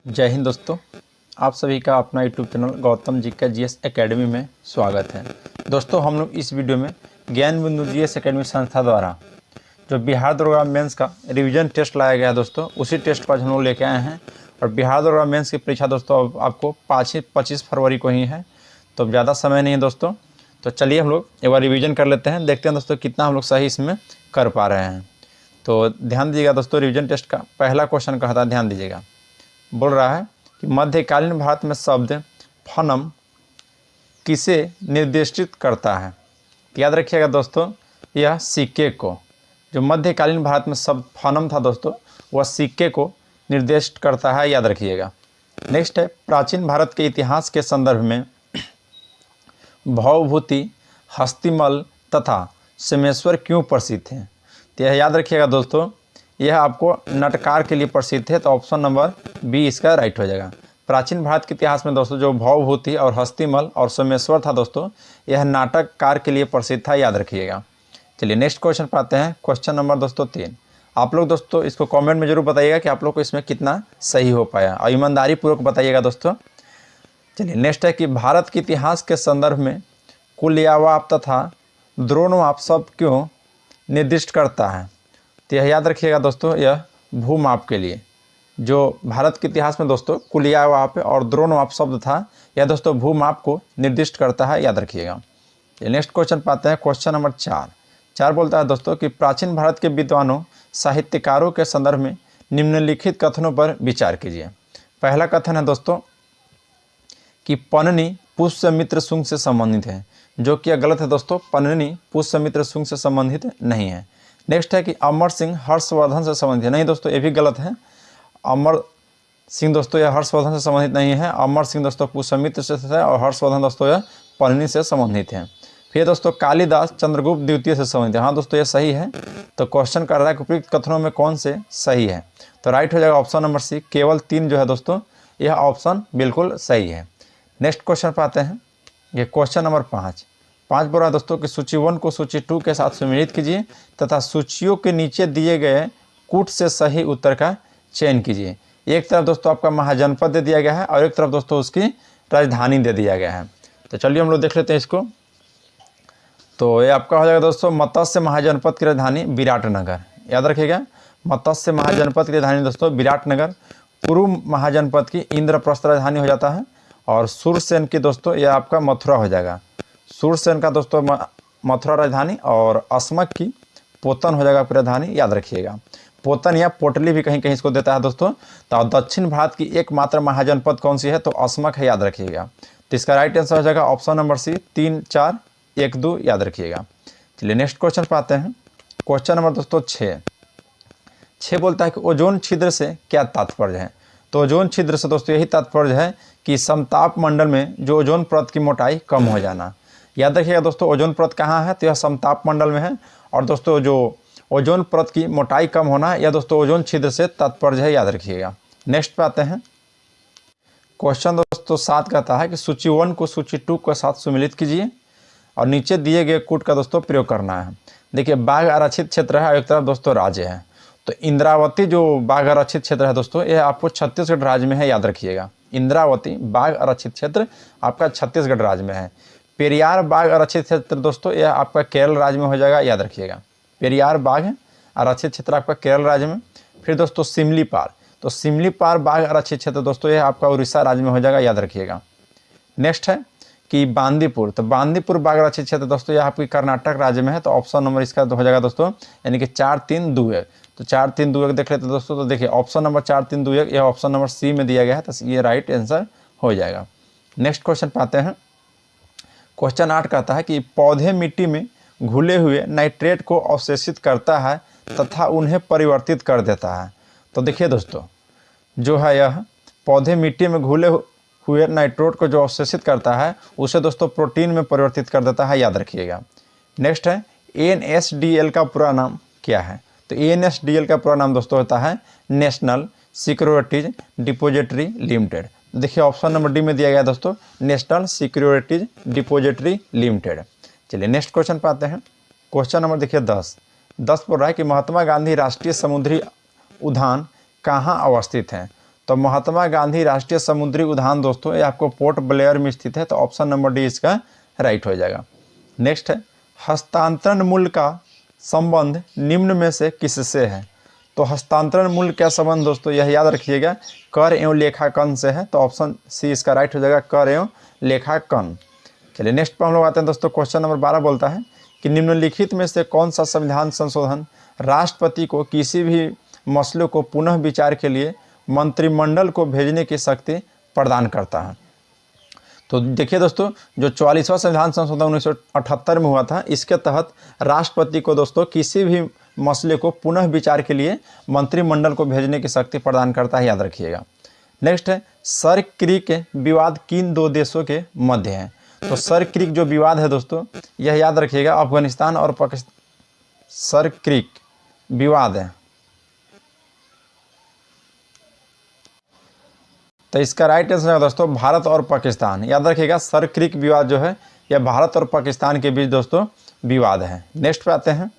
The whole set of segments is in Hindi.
जय हिंद दोस्तों, आप सभी का अपना यूट्यूब चैनल गौतम जी का जीएस एकेडमी में स्वागत है। दोस्तों, हम लोग इस वीडियो में ज्ञान बिंदु जीएस एकेडमी संस्था द्वारा जो बिहार दरोगा मेंस का रिवीजन टेस्ट लाया गया है दोस्तों, उसी टेस्ट पर हम लोग लेके आए हैं। और बिहार दरोगा मेंस की परीक्षा दोस्तों अब आपको 25 फरवरी को ही है, तो ज़्यादा समय नहीं है दोस्तों। तो चलिए हम लोग एक बार रिविज़न कर लेते हैं, देखते हैं दोस्तों कितना हम लोग सही इसमें कर पा रहे हैं। तो ध्यान दीजिएगा दोस्तों, रिविजन टेस्ट का पहला क्वेश्चन कहा था, ध्यान दीजिएगा। बोल रहा है कि मध्यकालीन भारत में शब्द फनम किसे निर्देशित करता है। याद रखिएगा दोस्तों, यह सिक्के को, जो मध्यकालीन भारत में शब्द फनम था दोस्तों, वह सिक्के को निर्देशित करता है, याद रखिएगा। नेक्स्ट है, प्राचीन भारत के इतिहास के संदर्भ में भवभूति, हस्तिमल तथा सोमेश्वर क्यों प्रसिद्ध थे। तो यह याद रखिएगा दोस्तों, यह आपको नाटकार के लिए प्रसिद्ध है, तो ऑप्शन नंबर बी इसका राइट हो जाएगा। प्राचीन भारत के इतिहास में दोस्तों जो भवभूति और हस्तिमल और सोमेश्वर था दोस्तों, यह नाटककार के लिए प्रसिद्ध था, याद रखिएगा। चलिए नेक्स्ट क्वेश्चन पर आते हैं। क्वेश्चन नंबर दोस्तों 3। आप लोग दोस्तों इसको कमेंट में जरूर बताइएगा कि आप लोग को इसमें कितना सही हो पाया, और ईमानदारी पूर्वक बताइएगा दोस्तों। चलिए नेक्स्ट है कि भारत के इतिहास के संदर्भ में कुलियावाप तथा द्रोणमाप शब्द क्यों निर्दिष्ट करता है। तो यह याद रखिएगा दोस्तों, यह भूमाप के लिए, जो भारत के इतिहास में दोस्तों कुलियावाप और द्रोणमाप शब्द था, यह दोस्तों भूमाप को निर्दिष्ट करता है, याद रखिएगा। नेक्स्ट क्वेश्चन पाते हैं। क्वेश्चन नंबर 4 बोलता है दोस्तों कि प्राचीन भारत के विद्वानों साहित्यकारों के संदर्भ में निम्नलिखित कथनों पर विचार कीजिए। पहला कथन है दोस्तों कि पन्नी पुष्यमित्र शुंग से संबंधित है, जो कि गलत है दोस्तों। पन्नी पुष्यमित्र शुंग से संबंधित नहीं है। नेक्स्ट है कि अमर सिंह हर्षवर्धन से संबंधित है, नहीं दोस्तों, ये भी गलत है। अमर सिंह दोस्तों यह हर्षवर्धन से संबंधित नहीं है। अमर सिंह दोस्तों पुष्यमित्र से है और हर्षवर्धन दोस्तों यह पन्नी से संबंधित है। फिर दोस्तों कालिदास चंद्रगुप्त द्वितीय से संबंधित है, हाँ दोस्तों यह सही है। तो क्वेश्चन कर रहा है कि उपयुक्त कथनों में कौन से सही है, तो राइट हो जाएगा ऑप्शन नंबर सी, केवल 3 जो है दोस्तों, यह ऑप्शन बिल्कुल सही है। नेक्स्ट क्वेश्चन पर आते हैं। ये क्वेश्चन नंबर 5 बोल रहा है दोस्तों कि सूची 1 को सूची 2 के साथ सम्मिलित कीजिए तथा सूचियों के नीचे दिए गए कूट से सही उत्तर का चयन कीजिए। एक तरफ दोस्तों आपका महाजनपद दे दिया गया है और एक तरफ दोस्तों उसकी राजधानी दे दिया गया है। तो चलिए हम लोग देख लेते हैं इसको। तो ये आपका हो जाएगा दोस्तों मत्स्य महाजनपद की राजधानी विराटनगर, याद रखिएगा। मत्स्य महाजनपद की राजधानी दोस्तों विराटनगर। कुरु महाजनपद की इंद्रप्रस्थ राजधानी हो जाता है, और सूरसेन की दोस्तों यह आपका मथुरा हो जाएगा। सूरसेन का दोस्तों मथुरा राजधानी, और अस्मक की पोतन हो जाएगा आपकी राजधानी, याद रखिएगा। पोतन या पोटली भी कहीं कहीं इसको देता है दोस्तों। तो दक्षिण भारत की एकमात्र महाजनपद कौन सी है, तो अस्मक है, याद रखिएगा। तो इसका राइट आंसर हो जाएगा ऑप्शन नंबर सी, 3, 4, 1, 2, याद रखिएगा। चलिए नेक्स्ट क्वेश्चन पर आते हैं। क्वेश्चन नंबर दोस्तों 6 बोलता है कि ओजोन छिद्र से क्या तात्पर्य है। तो ओजोन छिद्र से दोस्तों यही तात्पर्य है कि समताप मंडल में जो ओजोन परत की मोटाई कम हो जाना। याद रखिएगा दोस्तों, ओजोन परत कहाँ है, तो यह समताप मंडल में है। और दोस्तों जो ओजोन परत की मोटाई कम होना, यह दोस्तों ओजोन छिद्र से तात्पर्य है, याद रखिएगा। नेक्स्ट पे आते हैं। क्वेश्चन दोस्तों 7 कहता है कि सूची 1 को सूची 2 के साथ सम्मिलित कीजिए और नीचे दिए गए कूट का दोस्तों प्रयोग करना है। देखिए बाघ आरक्षित क्षेत्र है और एक तरफ दोस्तों राज्य है। तो इंद्रावती जो बाघ आरक्षित क्षेत्र है दोस्तों, यह आपको छत्तीसगढ़ राज्य में है, याद रखिएगा। इंद्रावती बाघ आरक्षित क्षेत्र आपका छत्तीसगढ़ राज्य में है। पेरियार बाघ आरक्षित क्षेत्र दोस्तों यह आपका केरल राज्य में हो जाएगा, याद रखिएगा। पेरियार बाघ आरक्षित क्षेत्र आपका केरल राज्य में। फिर दोस्तों सिमलीपाल, तो सिमलीपाल बाघ आरक्षित क्षेत्र दोस्तों यह आपका उड़ीसा राज्य में हो जाएगा, याद रखिएगा। नेक्स्ट है कि बांदीपुर, तो बांदीपुर बाघ आरक्षित क्षेत्र दोस्तों यह आपकी कर्नाटक राज्य में है। तो ऑप्शन नंबर इसका हो जाएगा दोस्तों, यानी कि 4, 3, 2, 1। तो 4, 3, 2, 1 देख लेते हैं दोस्तों। तो देखिए ऑप्शन नंबर 4, 3, 2, 1 यह ऑप्शन नंबर सी में दिया गया है, तो ये राइट आंसर हो जाएगा। नेक्स्ट क्वेश्चन पाते हैं। क्वेश्चन 8 कहता है कि पौधे मिट्टी में घुले हुए नाइट्रेट को अवशोषित करता है तथा उन्हें परिवर्तित कर देता है। तो देखिए दोस्तों, जो है यह पौधे मिट्टी में घुले हुए नाइट्रेट को जो अवशोषित करता है, उसे दोस्तों प्रोटीन में परिवर्तित कर देता है, याद रखिएगा। नेक्स्ट है NSDL का पूरा नाम क्या है। तो NSDL का पूरा नाम दोस्तों होता है नेशनल सिक्योरिटीज डिपॉजिटरी लिमिटेड। देखिए ऑप्शन नंबर डी में दिया गया दोस्तों, नेशनल सिक्योरिटीज डिपॉजिटरी लिमिटेड। चलिए नेक्स्ट क्वेश्चन पे आते हैं। क्वेश्चन नंबर देखिए 10 बोल रहा है कि महात्मा गांधी राष्ट्रीय समुद्री उद्यान कहाँ अवस्थित है। तो महात्मा गांधी राष्ट्रीय समुद्री उद्यान दोस्तों ये आपको पोर्ट ब्लेयर में स्थित है, तो ऑप्शन नंबर डी इसका राइट हो जाएगा। नेक्स्ट है हस्तांतरण मूल्य का संबंध निम्न में से किससे है? तो हस्तांतरण मूल्य का संबंध दोस्तों यह याद रखिएगा कर एवं लेखांकन से है, तो ऑप्शन सी इसका राइट हो जाएगा, कर एवं लेखांकन। चलिए नेक्स्ट पर हम लोग आते हैं दोस्तों। क्वेश्चन नंबर 12 बोलता है कि निम्नलिखित में से कौन सा संविधान संशोधन राष्ट्रपति को किसी भी मसले को पुनः विचार के लिए मंत्रिमंडल को भेजने की शक्ति प्रदान करता है? तो देखिए दोस्तों, जो 44वां संविधान संशोधन 1978 में हुआ था, इसके तहत राष्ट्रपति को दोस्तों किसी भी मसले को पुनः विचार के लिए मंत्रिमंडल को भेजने की शक्ति प्रदान करता है, याद रखिएगा। नेक्स्ट है सर क्रीक विवाद किन दो देशों के मध्य है? तो सर क्रीक जो विवाद है दोस्तों यह याद रखिएगा अफगानिस्तान और पाकिस्तान, सर क्रीक विवाद है, तो इसका राइट आंसर है दोस्तों भारत और पाकिस्तान। याद रखिएगा सर क्रीक विवाद जो है यह भारत और पाकिस्तान के बीच दोस्तों विवाद है। नेक्स्ट पे आते हैं।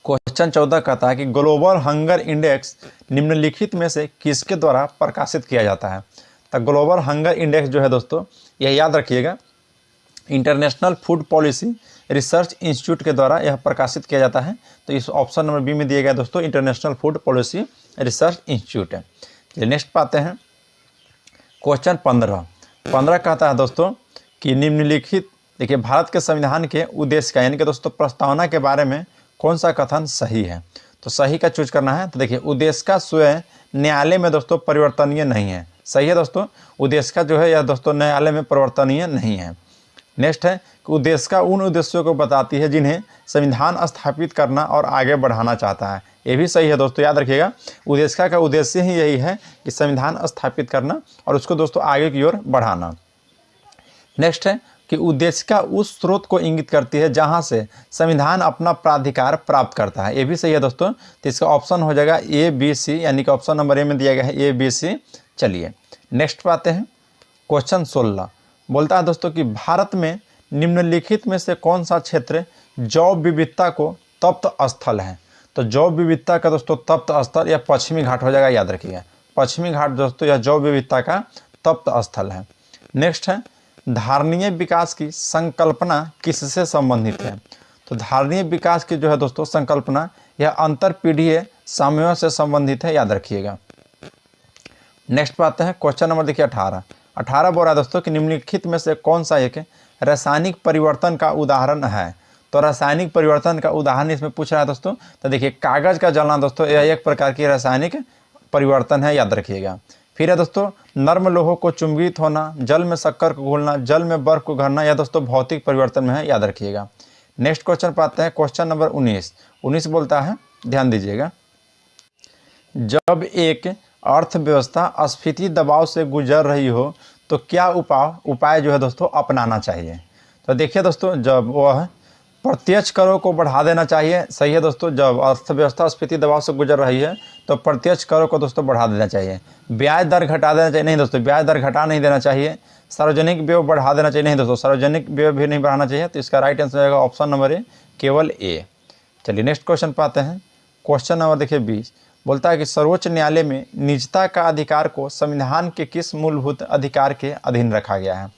क्वेश्चन 14 कहता है कि ग्लोबल हंगर इंडेक्स निम्नलिखित में से किसके द्वारा प्रकाशित किया जाता है? तो ग्लोबल हंगर इंडेक्स जो है दोस्तों यह याद रखिएगा international food policy research institute के द्वारा यह प्रकाशित किया जाता है, तो इस ऑप्शन नंबर बी में दिया गया दोस्तों international food policy research institute है। चलिए नेक्स्ट पे आते हैं। क्वेश्चन 15 कहता है दोस्तों कि निम्नलिखित देखिए भारत के संविधान के उद्देश्य का यानी कि दोस्तों प्रस्तावना के बारे में कौन सा कथन सही है? तो सही का चूज करना है। तो देखिए उद्देश्य का स्वयं न्यायालय में दोस्तों परिवर्तनीय नहीं है, सही है दोस्तों, उद्देश्य का जो है यह दोस्तों न्यायालय में परिवर्तनीय नहीं है। नेक्स्ट है कि उद्देश्य का उन उद्देश्यों को बताती है जिन्हें संविधान स्थापित करना और आगे बढ़ाना चाहता है, ये भी सही है दोस्तों, याद रखिएगा उद्देश्य का उद्देश्य ही यही है कि संविधान स्थापित करना और उसको दोस्तों आगे की ओर बढ़ाना। नेक्स्ट है कि उद्देश्य का उस स्रोत को इंगित करती है जहां से संविधान अपना प्राधिकार प्राप्त करता है, ये भी सही है दोस्तों, तो इसका ऑप्शन हो जाएगा ए बी सी, यानी कि ऑप्शन नंबर ए में दिया गया है ए बी सी। चलिए नेक्स्ट पे आते हैं। क्वेश्चन 16 बोलता है दोस्तों कि भारत में निम्नलिखित में से कौन सा क्षेत्र जैव विविधता को तप्त स्थल है? तो जैव विविधता का दोस्तों तप्त स्थल या पश्चिमी घाट हो जाएगा, याद रखिएगा पश्चिमी घाट दोस्तों यह जैव विविधता का तप्त स्थल है। नेक्स्ट है धारणीय विकास की संकल्पना किससे संबंधित है? तो धारणीय विकास की जो है दोस्तों संकल्पना यह अंतर पीढ़ीय समयों से संबंधित है, याद रखिएगा। नेक्स्ट पे आते हैं। क्वेश्चन नंबर देखिए 18 बोल रहा है दोस्तों कि निम्नलिखित में से कौन सा एक रासायनिक परिवर्तन का उदाहरण है? तो रासायनिक परिवर्तन का उदाहरण इसमें पूछ रहा है दोस्तों, तो देखिए कागज का जलना दोस्तों यह एक प्रकार की रासायनिक परिवर्तन है, याद रखिएगा। फिर है दोस्तों नर्म लोहों को चुंबित होना, जल में शक्कर को घोलना, जल में बर्फ को घरना, यह दोस्तों भौतिक परिवर्तन में है, याद रखिएगा। नेक्स्ट क्वेश्चन पर आते हैं। क्वेश्चन नंबर 19 बोलता है, ध्यान दीजिएगा, जब एक अर्थव्यवस्था अस्फीति दबाव से गुजर रही हो तो क्या उपाय जो है दोस्तों अपनाना चाहिए? तो देखिए दोस्तों जब वह प्रत्यक्ष करों को बढ़ा देना चाहिए, सही है दोस्तों, जब अर्थव्यवस्था अस्फीति दबाव से गुजर रही है तो प्रत्यक्ष करों को दोस्तों बढ़ा देना चाहिए। ब्याज दर घटा देना चाहिए, नहीं दोस्तों ब्याज दर घटा नहीं देना चाहिए। सार्वजनिक व्यय बढ़ा देना चाहिए, नहीं दोस्तों सार्वजनिक व्यय भी नहीं बढ़ाना चाहिए, तो इसका राइट आंसर रहेगा ऑप्शन नंबर ए, केवल ए। चलिए नेक्स्ट क्वेश्चन पर आते हैं। क्वेश्चन नंबर देखिए 20 बोलता है कि सर्वोच्च न्यायालय में निजता का अधिकार को संविधान के किस मूलभूत अधिकार के अधीन रखा गया है?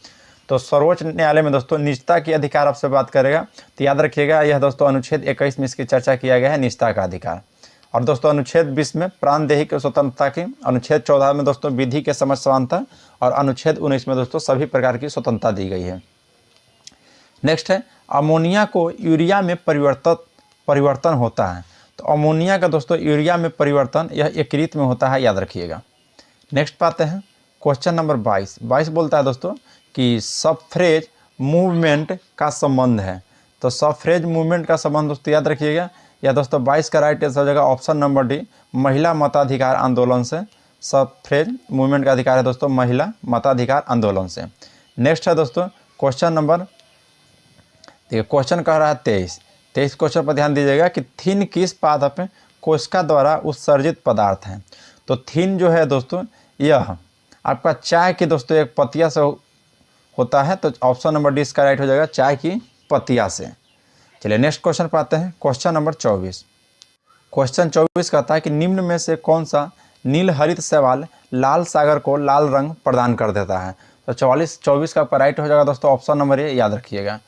तो सर्वोच्च न्यायालय में दोस्तों निजता की अधिकार आपसे बात करेगा, तो याद रखिएगा यह दोस्तों अनुच्छेद 21 में इसकी चर्चा किया गया है, निजता का अधिकार। और दोस्तों अनुच्छेद 20 में प्राणदेहिक स्वतंत्रता की, अनुच्छेद 14 में दोस्तों विधि के समझ समानता और अनुच्छेद 19 में दोस्तों सभी प्रकार की स्वतंत्रता दी गई है। नेक्स्ट है अमोनिया को यूरिया में परिवर्तन होता है, तो अमोनिया का दोस्तों यूरिया में परिवर्तन यह यकृत में होता है, याद रखिएगा। नेक्स्ट पाते हैं। क्वेश्चन नंबर 22 बोलता है दोस्तों कि सफरेज मूवमेंट का संबंध है, तो सफरेज मूवमेंट का संबंध दोस्तों याद रखिएगा, या दोस्तों 22 का राइट आंसर हो जाएगा ऑप्शन नंबर डी, महिला मताधिकार आंदोलन से। सफरेज मूवमेंट का अधिकार है दोस्तों महिला मताधिकार आंदोलन से। नेक्स्ट है दोस्तों क्वेश्चन नंबर, देखिए क्वेश्चन कह रहा है 23 क्वेश्चन पर ध्यान दीजिएगा कि थीन किस पादप कोशिका द्वारा उत्सर्जित पदार्थ है? तो थीन जो है दोस्तों यह आपका चाय की दोस्तों एक पत्तिया से होता है, तो ऑप्शन नंबर डी इसका राइट हो जाएगा, चाय की पत्तिया से। चलिए नेक्स्ट क्वेश्चन पर आते हैं। क्वेश्चन नंबर 24 कहता है कि निम्न में से कौन सा नील हरित शैवाल लाल सागर को लाल रंग प्रदान कर देता है। तो 24 का राइट हो जाएगा दोस्तों ऑप्शन नंबर ए, याद रखिएगा।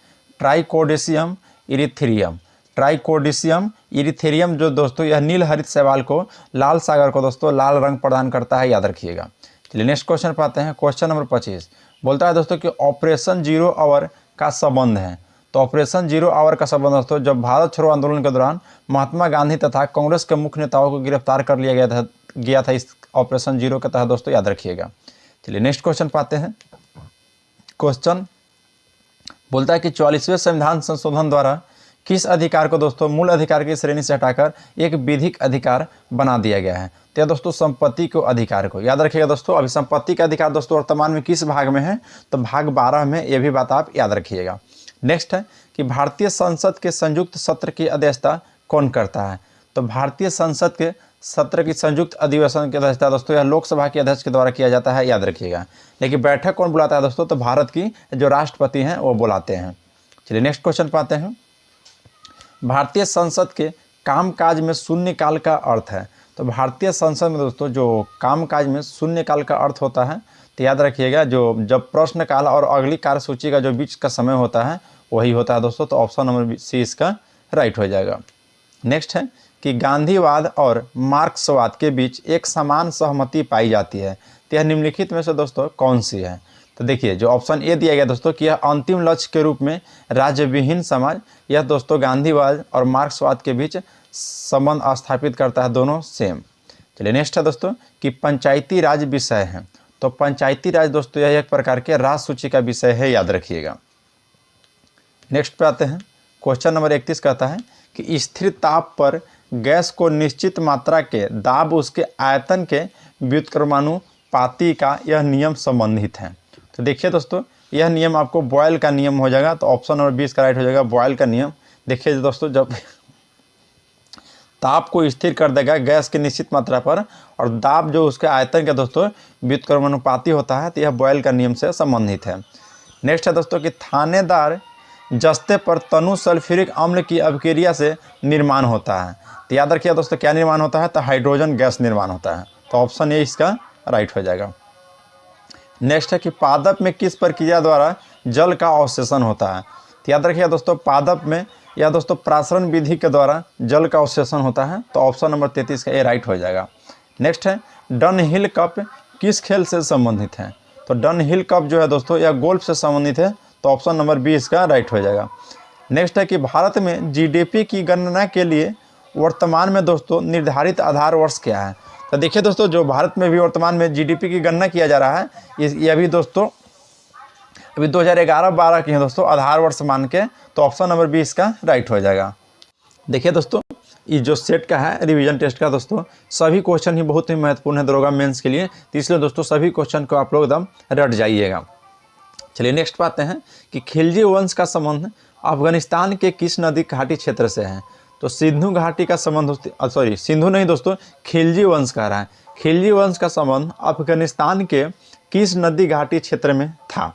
ट्राइकोडिसियम इरिथ्रियम, ट्राइकोडिसियम इरिथ्रियम जो दोस्तों यह नील हरित शैवाल को लाल सागर को दोस्तों लाल रंग प्रदान करता है, याद रखिएगा। चलिए नेक्स्ट क्वेश्चन पाते हैं। क्वेश्चन नंबर 25 बोलता है दोस्तों कि ऑपरेशन जीरो आवर का संबंध है। तो ऑपरेशन जीरो आवर का संबंध दोस्तों जब भारत छोड़ो आंदोलन के दौरान महात्मा गांधी तथा कांग्रेस के मुख्य नेताओं को गिरफ्तार कर लिया गया था इस ऑपरेशन जीरो के तहत दोस्तों, याद रखिएगा। चलिए नेक्स्ट क्वेश्चन पाते हैं। क्वेश्चन बोलता है कि 44वें संविधान संशोधन द्वारा किस अधिकार को दोस्तों मूल अधिकार की श्रेणी से हटाकर एक विधिक अधिकार बना दिया गया है। तो यह दोस्तों संपत्ति को अधिकार को, याद रखिएगा दोस्तों। अभी संपत्ति का अधिकार दोस्तों वर्तमान में किस भाग में है, तो भाग 12 में, यह भी बात आप याद रखिएगा। नेक्स्ट है कि भारतीय संसद के संयुक्त सत्र की अध्यक्षता कौन करता है। तो भारतीय संसद के सत्र की संयुक्त अधिवेशन की अध्यक्षता दोस्तों यह लोकसभा के अध्यक्ष के द्वारा किया जाता है, याद रखिएगा। लेकिन बैठक कौन बुलाता है दोस्तों, तो भारत की जो राष्ट्रपति हैं वो बुलाते हैं। चलिए नेक्स्ट क्वेश्चन पाते हैं। भारतीय संसद के कामकाज में शून्यकाल का अर्थ है। तो भारतीय संसद में दोस्तों जो कामकाज में शून्यकाल का अर्थ होता है, तो याद रखिएगा जो जब प्रश्नकाल और अगली कार्यसूची का जो बीच का समय होता है वही होता है दोस्तों। तो ऑप्शन नंबर सी इसका राइट हो जाएगा। नेक्स्ट है कि गांधीवाद और मार्क्सवाद के बीच एक समान सहमति पाई जाती है। तो यह निम्नलिखित में से दोस्तों कौन सी है। तो देखिए जो ऑप्शन ए दिया गया दोस्तों कि यह अंतिम लक्ष्य के रूप में राज्यविहीन समाज, यह दोस्तों गांधीवाद और मार्क्सवाद के बीच संबंध स्थापित करता है, दोनों सेम। चलिए नेक्स्ट है दोस्तों कि पंचायती राज विषय है। तो पंचायती राज दोस्तों यह एक प्रकार के राज सूची का विषय है, याद रखिएगा। नेक्स्ट पे आते हैं। क्वेश्चन नंबर 31 कहता है कि स्थिर ताप पर गैस को निश्चित मात्रा के दाब उसके आयतन के व्युत्क्रमानुपाती का यह नियम संबंधित है। तो देखिए दोस्तों यह नियम आपको बॉयल का नियम हो जाएगा। तो ऑप्शन नंबर 20 का राइट हो जाएगा बॉयल का नियम। देखिए दोस्तों जब ताप को स्थिर कर देगा गैस की निश्चित मात्रा पर और दाब जो उसके आयतन का दोस्तों व्युत्क्रमानुपाती होता है, तो यह बॉयल का नियम से संबंधित है। नेक्स्ट है दोस्तों कि थानेदार जस्ते पर तनु सल्फ्यूरिक अम्ल की अभिक्रिया से निर्माण होता है। तो याद रखिए दोस्तों क्या निर्माण होता है, तो हाइड्रोजन गैस निर्माण होता है। तो ऑप्शन ए इसका राइट हो जाएगा। नेक्स्ट है कि पादप में किस प्रक्रिया द्वारा जल का अवशोषण होता है। तो याद रखिए दोस्तों पादप में या दोस्तों प्रासरण विधि के द्वारा जल का अवशोषण होता है। तो ऑप्शन नंबर 33 का ए राइट हो जाएगा। नेक्स्ट है डन हिल कप किस खेल से संबंधित है। तो डन हिल कप जो है दोस्तों यह गोल्फ से संबंधित है। तो ऑप्शन नंबर 20 का राइट हो जाएगा। नेक्स्ट है कि भारत में जीडीपी की गणना के लिए वर्तमान में दोस्तों निर्धारित आधार वर्ष क्या है। तो देखिए दोस्तों जो भारत में भी वर्तमान में जीडीपी की गणना किया जा रहा है, ये अभी दोस्तों अभी 2011-12 की है दोस्तों आधार वर्ष मान के। तो ऑप्शन नंबर 20 का राइट हो जाएगा। देखिए दोस्तों ये जो सेट का है रिवीजन टेस्ट का दोस्तों सभी क्वेश्चन ही बहुत ही महत्वपूर्ण है दरोगा मेंस के लिए। तो इसलिए दोस्तों सभी क्वेश्चन को आप लोग एकदम रट जाइएगा। चलिए नेक्स्ट पाते हैं कि खिलजी वंश का संबंध अफगानिस्तान के किस नदी घाटी क्षेत्र से है। तो सिंधु घाटी का संबंध सिंधु नहीं दोस्तों खिलजी वंश कह रहा है। खिलजी वंश का संबंध अफगानिस्तान के किस नदी घाटी क्षेत्र में था।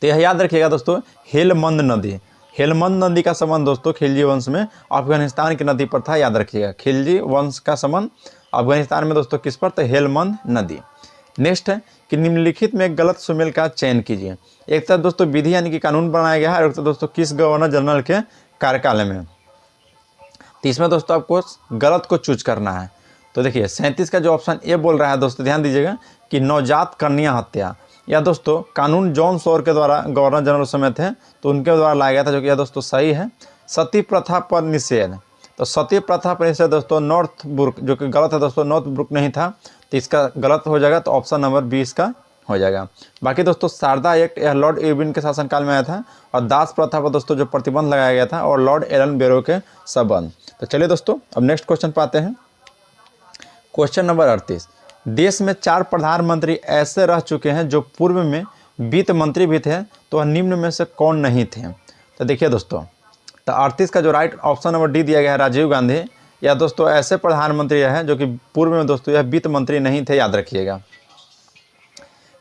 तो यह याद रखिएगा दोस्तों हेलमंद नदी, हेलमंद नदी का संबंध दोस्तों खिलजी वंश में अफगानिस्तान की नदी पर था, याद रखिएगा। खिलजी वंश का संबंध अफगानिस्तान में दोस्तों किस पर, तो हेलमंद नदी। नेक्स्ट है कि निम्नलिखित में गलत सुमेल का चयन कीजिए। एक तरफ दोस्तों विधि यानी कि कानून बनाया गया है और एक तरफ दोस्तों किस गवर्नर जनरल के कार्यकाल में। तो इसमें दोस्तों आपको गलत को चूज करना है। तो देखिए 37 का जो ऑप्शन ए बोल रहा है दोस्तों ध्यान दीजिएगा कि नवजात कन्या हत्या, या दोस्तों कानून जॉन सॉर के द्वारा गवर्नर जनरल समय थे तो उनके द्वारा लाया गया था, जो कि यह दोस्तों सही है। सती प्रथा पर निषेध, तो सती प्रथा पर निषेध दोस्तों नॉर्थ ब्रुक, जो कि गलत है दोस्तों, नॉर्थ ब्रुक नहीं था, तो इसका गलत हो जाएगा। तो ऑप्शन नंबर 20 का हो जाएगा। बाकी दोस्तों शारदा एक्ट यह लॉर्ड इरविन के शासनकाल में आया था और दास प्रथा पर दोस्तों जो प्रतिबंध लगाया गया था और लॉर्ड एलन बेरो के संबंध। तो चलिए दोस्तों अब नेक्स्ट क्वेश्चन पाते हैं। क्वेश्चन नंबर 38, देश में 4 प्रधानमंत्री ऐसे रह चुके हैं जो पूर्व में वित्त मंत्री भी थे, तो वह निम्न में से कौन नहीं थे। तो देखिए दोस्तों तो 38 का जो राइट ऑप्शन नंबर डी दिया गया है राजीव गांधी, या दोस्तों ऐसे प्रधानमंत्री हैं जो कि पूर्व में दोस्तों यह वित्त मंत्री नहीं थे, याद रखिएगा।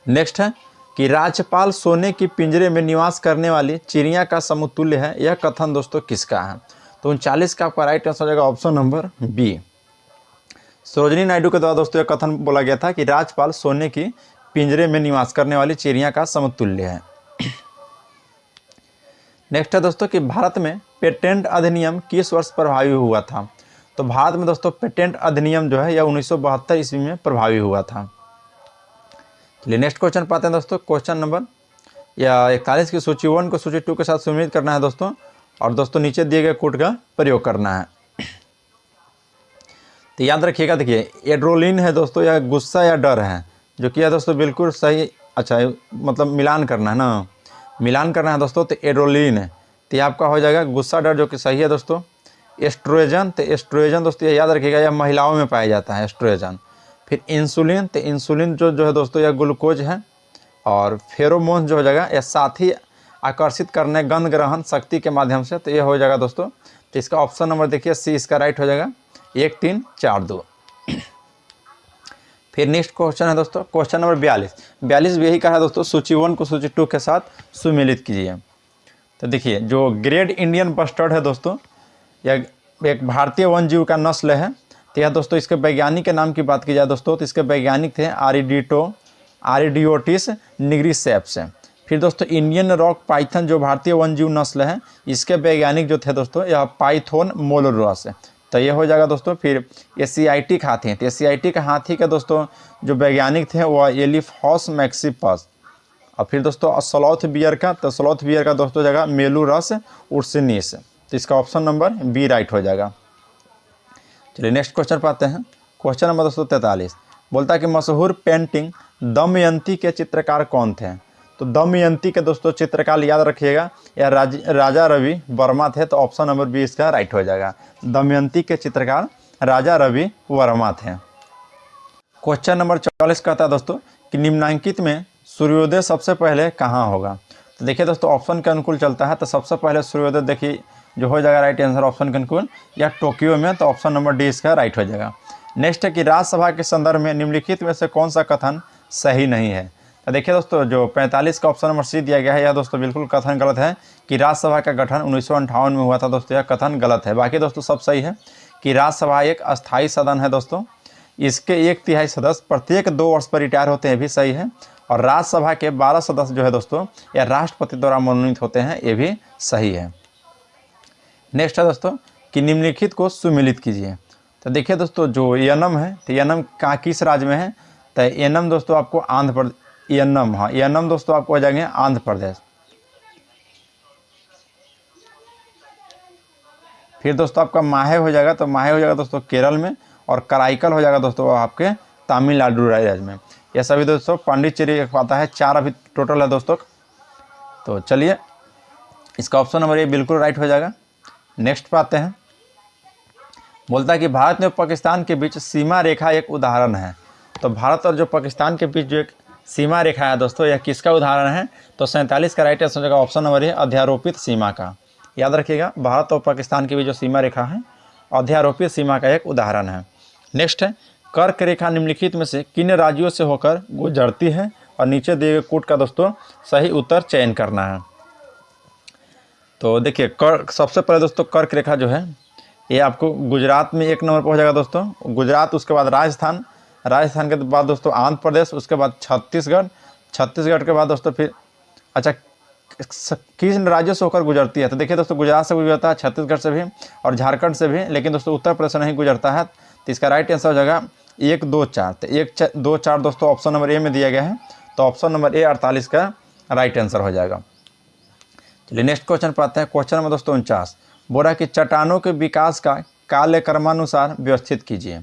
नेक्स्ट है कि राज्यपाल सोने की पिंजरे में निवास करने वाली चिड़िया का समतुल्य है, यह कथन दोस्तों किसका है। तो 39 का आपका राइट आंसर हो जाएगा option number B. Sarojini Naidu के द्वारा दोस्तों यह कथन बोला गया था कि राज्यपाल सोने की पिंजरे में निवास करने वाली चिड़िया का समतुल्य है। नेक्स्ट है दोस्तों कि भारत में पेटेंट अधिनियम किस वर्ष प्रभावी हुआ था। तो भारत में दोस्तों पेटेंट अधिनियम जो है यह 1972 ईस्वी में प्रभावी हुआ था। चलिए नेक्स्ट क्वेश्चन पाते हैं दोस्तों। क्वेश्चन नंबर 41 की सूची 1 को सूची 2 के साथ सम्मिलित करना है दोस्तों, और दोस्तों नीचे दिए गए कोड का प्रयोग करना है। तो याद रखिएगा, देखिए एड्रोलिन है दोस्तों या गुस्सा या डर है, जो कि यह दोस्तों बिल्कुल सही, अच्छा मतलब मिलान करना है ना, मिलान करना है दोस्तों। तो एड्रोलिन है, तो ये आपका हो जाएगा गुस्सा डर, जो कि सही है दोस्तों। एस्ट्रोजन, तो एस्ट्रोजन दोस्तों याद रखिएगा यह महिलाओं में पाया जाता है एस्ट्रोजन। फिर इंसुलिन, तो इंसुलिन जो है दोस्तों यह ग्लूकोज है। और फेरोमोन जो हो जाएगा यह साथी आकर्षित करने गंध ग्रहण शक्ति के माध्यम से, तो यह हो जाएगा दोस्तों। तो इसका ऑप्शन नंबर देखिए सी इसका राइट हो जाएगा, 1 3 4 2। फिर नेक्स्ट क्वेश्चन है दोस्तों क्वेश्चन नंबर 42 भी यही कहा है दोस्तों, सूची 1 को सूची 2 के साथ सुमेलित कीजिए। तो देखिए जो ग्रेट इंडियन बस्टर्ड है दोस्तों, यह एक भारतीय वन्यजीव का नस्ल है। तो यह दोस्तों इसके वैज्ञानिक के नाम की बात की जाए दोस्तों, तो इसके वैज्ञानिक थे आरिडियोटिस निग्रिसेप्स। फिर दोस्तों इंडियन रॉक पाइथन जो भारतीय वन्यजीव नस्ल है, इसके वैज्ञानिक जो थे दोस्तों यह पाइथोन मोलोरस है। तो ये हो जाएगा दोस्तों। फिर एशियाटिक हाथी हैं, तो एशियाटिक हाथी के दोस्तों जो वैज्ञानिक थे वह एलिफॉस मैक्सिपस। और फिर दोस्तों स्लॉथ बियर का, तो स्लॉथ बियर का दोस्तों जगह मेलूरस उर्सिनिस। तो इसका ऑप्शन नंबर बी राइट हो जाएगा। चलिए नेक्स्ट क्वेश्चन पाते हैं। क्वेश्चन नंबर दोस्तों 43 बोलता है कि मशहूर पेंटिंग दमयंती के चित्रकार कौन थे। तो दमयंती के दोस्तों चित्रकार याद रखिएगा या राजा रवि वर्मा थे। तो ऑप्शन नंबर बी इसका राइट हो जाएगा। दमयंती के चित्रकार राजा रवि वर्मा थे। क्वेश्चन नंबर 44 कहता है दोस्तों कि निम्नांकित में सूर्योदय सबसे पहले कहाँ होगा। तो देखिए दोस्तों ऑप्शन के अनुकूल चलता है, तो सबसे पहले सूर्योदय देखिए जो हो जाएगा राइट आंसर ऑप्शन के अनुकूल या टोक्यो में। तो ऑप्शन नंबर डी इसका राइट हो जाएगा। नेक्स्ट है कि राज्यसभा के संदर्भ में निम्नलिखित में से कौन सा कथन सही नहीं है। तो देखिए दोस्तों जो 45 का ऑप्शन नंबर सी दिया गया है, यह दोस्तों बिल्कुल कथन गलत है कि राज्यसभा का गठन 1958 में हुआ था दोस्तों, यह कथन गलत है। बाकी दोस्तों सब सही है कि राज्यसभा एक अस्थायी सदन है दोस्तों, इसके 1/3 सदस्य प्रत्येक 2 वर्ष पर रिटायर होते हैं, भी सही है। और राज्यसभा के 12 सदस्य जो है दोस्तों यह राष्ट्रपति द्वारा मनोनीत होते हैं, ये भी सही है। नेक्स्ट है दोस्तों कि निम्नलिखित को सुमेलित कीजिए। तो देखिए दोस्तों जो यनम है, तो यनम कहाँ किस राज्य में है। तो यनम दोस्तों आपको आंध्र प्रदेश, यनम, हाँ यनम दोस्तों आपको हो जाएंगे आंध्र प्रदेश। फिर दोस्तों आपका माहे हो जाएगा, तो माहे हो जाएगा दोस्तों केरल में। और कराईकल हो जाएगा दोस्तों आपके तमिलनाडु राज्य में। यह सभी दोस्तों पांडिचेरी आता है। 4 अभी टोटल है दोस्तों। तो चलिए इसका ऑप्शन नंबर ए बिल्कुल राइट हो जाएगा। नेक्स्ट पे आते हैं। बोलता है कि भारत में पाकिस्तान के बीच सीमा रेखा एक उदाहरण है। तो भारत और जो पाकिस्तान के बीच जो एक सीमा रेखा है दोस्तों, यह किसका उदाहरण है। तो 47 का राइट आंसर होगा ऑप्शन नंबर ए अध्यारोपित सीमा का। याद रखिएगा भारत और पाकिस्तान के बीच जो सीमा रेखा है अध्यारोपित सीमा का एक उदाहरण है। नेक्स्ट है कर्क रेखा निम्नलिखित में से किन राज्यों से होकर गुजरती है। और नीचे दिए गए कोड का दोस्तों सही उत्तर चयन करना है। तो देखिए कर्क, सबसे पहले दोस्तों कर्क रेखा जो है ये आपको गुजरात में 1 नंबर पर हो जाएगा दोस्तों, गुजरात। उसके बाद राजस्थान, राजस्थान के बाद दोस्तों आंध्र प्रदेश, उसके बाद छत्तीसगढ़, छत्तीसगढ़ के बाद दोस्तों फिर अच्छा किस राज्यों से होकर गुजरती है। तो देखिए दोस्तों गुजरात से गुजरता है, छत्तीसगढ़ से भी और झारखंड से भी, लेकिन दोस्तों उत्तर प्रदेश से नहीं गुजरता है। तो इसका राइट आंसर हो जाएगा 1 2 4। तो 1 2 4 दोस्तों ऑप्शन नंबर ए में दिया गया है। तो ऑप्शन नंबर ए 48 का राइट आंसर हो जाएगा। चलिए नेक्स्ट क्वेश्चन पाते हैं। क्वेश्चन नंबर दोस्तों 49 बोला कि चट्टानों के विकास का कालक्रमानुसार व्यवस्थित कीजिए।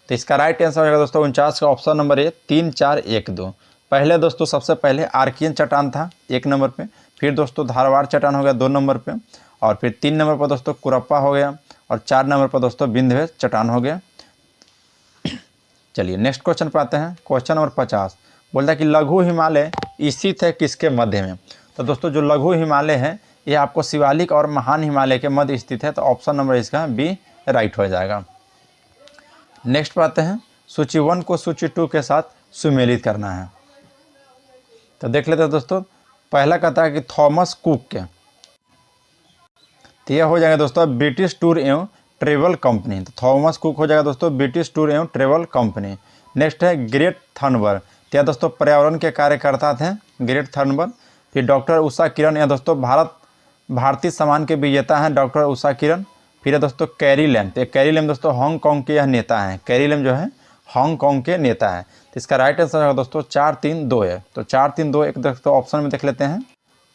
तो इसका राइट आंसर हो जाएगा दोस्तों 49 का ऑप्शन नंबर ए 3 4 1 2। पहले दोस्तों सबसे पहले आर्कियन चट्टान था 1 नंबर पे, फिर दोस्तों धारवाड़ चट्टान हो गया 2 नंबर पे, और फिर 3 नंबर पर दोस्तों कुरप्पा हो गया, और 4 नंबर पर दोस्तों विंध्य चट्टान हो गया। चलिए नेक्स्ट क्वेश्चन पे आते हैं। क्वेश्चन नंबर 50 बोलता है कि लघु हिमालय स्थित है किसके मध्य में। तो दोस्तों जो लघु हिमालय है ये आपको शिवालिक और महान हिमालय के मध्य स्थित है। तो ऑप्शन नंबर इसका बी राइट हो जाएगा। नेक्स्ट पे आते हैं। सूची 1 को सूची 2 के साथ सुमेलित करना है। तो देख लेते हैं दोस्तों। पहला कहता है कि थॉमस कुक के, तो यह हो जाएगा दोस्तों ब्रिटिश टूर एवं ट्रेवल कंपनी, तो थॉमस कुक हो जाएगा दोस्तों ब्रिटिश टूर एवं ट्रेवल कंपनी। नेक्स्ट है ग्रेट थर्नबर्ग, तो यह दोस्तों पर्यावरण के कार्यकर्ता थे ग्रेट थर्नबर्ग। फिर डॉक्टर उषा किरण, यह दोस्तों भारतीय सम्मान के विजेता हैं डॉक्टर उषा किरण। फिर है दोस्तों कैरी लैम, तो कैरी लैम दोस्तों हांगकांग के यह नेता हैं, कैरी लैम जो है हांगकांग के नेता है। तो इसका राइट आंसर है दोस्तों 4-3-2 है। तो 4-3-2 एक दोस्तों ऑप्शन में देख लेते हैं,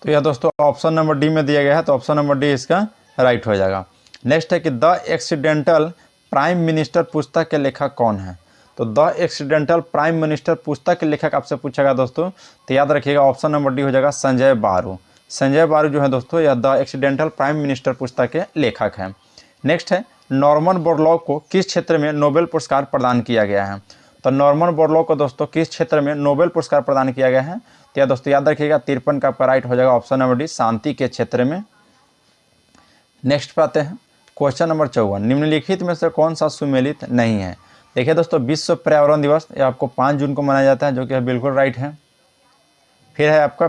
तो यह दोस्तों ऑप्शन नंबर डी में दिया गया है, तो ऑप्शन नंबर डी इसका राइट हो जाएगा। नेक्स्ट है कि द एक्सीडेंटल प्राइम मिनिस्टर पुस्तक के लेखक कौन है। तो द एक्सीडेंटल प्राइम मिनिस्टर पुस्तक के लेखक आपसे पूछेगा दोस्तों, तो याद रखिएगा ऑप्शन नंबर डी हो जाएगा संजय बारू। संजय बारू जो है दोस्तों यह द एक्सीडेंटल प्राइम मिनिस्टर पुस्तक के लेखक हैं। नेक्स्ट है नॉर्मन बोरलॉग को किस क्षेत्र में नोबेल पुरस्कार प्रदान किया गया है। तो नॉर्मन बोरलॉग को दोस्तों किस क्षेत्र में नोबेल पुरस्कार प्रदान किया गया है, तो यह दोस्तों याद रखिएगा 53 का आपका राइट हो जाएगा ऑप्शन नंबर डी, शांति के क्षेत्र में। नेक्स्ट पे आते हैं क्वेश्चन नंबर 54, निम्नलिखित में से कौन सा सुमेलित नहीं है। देखिए दोस्तों विश्व पर्यावरण दिवस ये आपको 5 जून को मनाया जाता है, जो कि बिल्कुल राइट है। फिर है आपका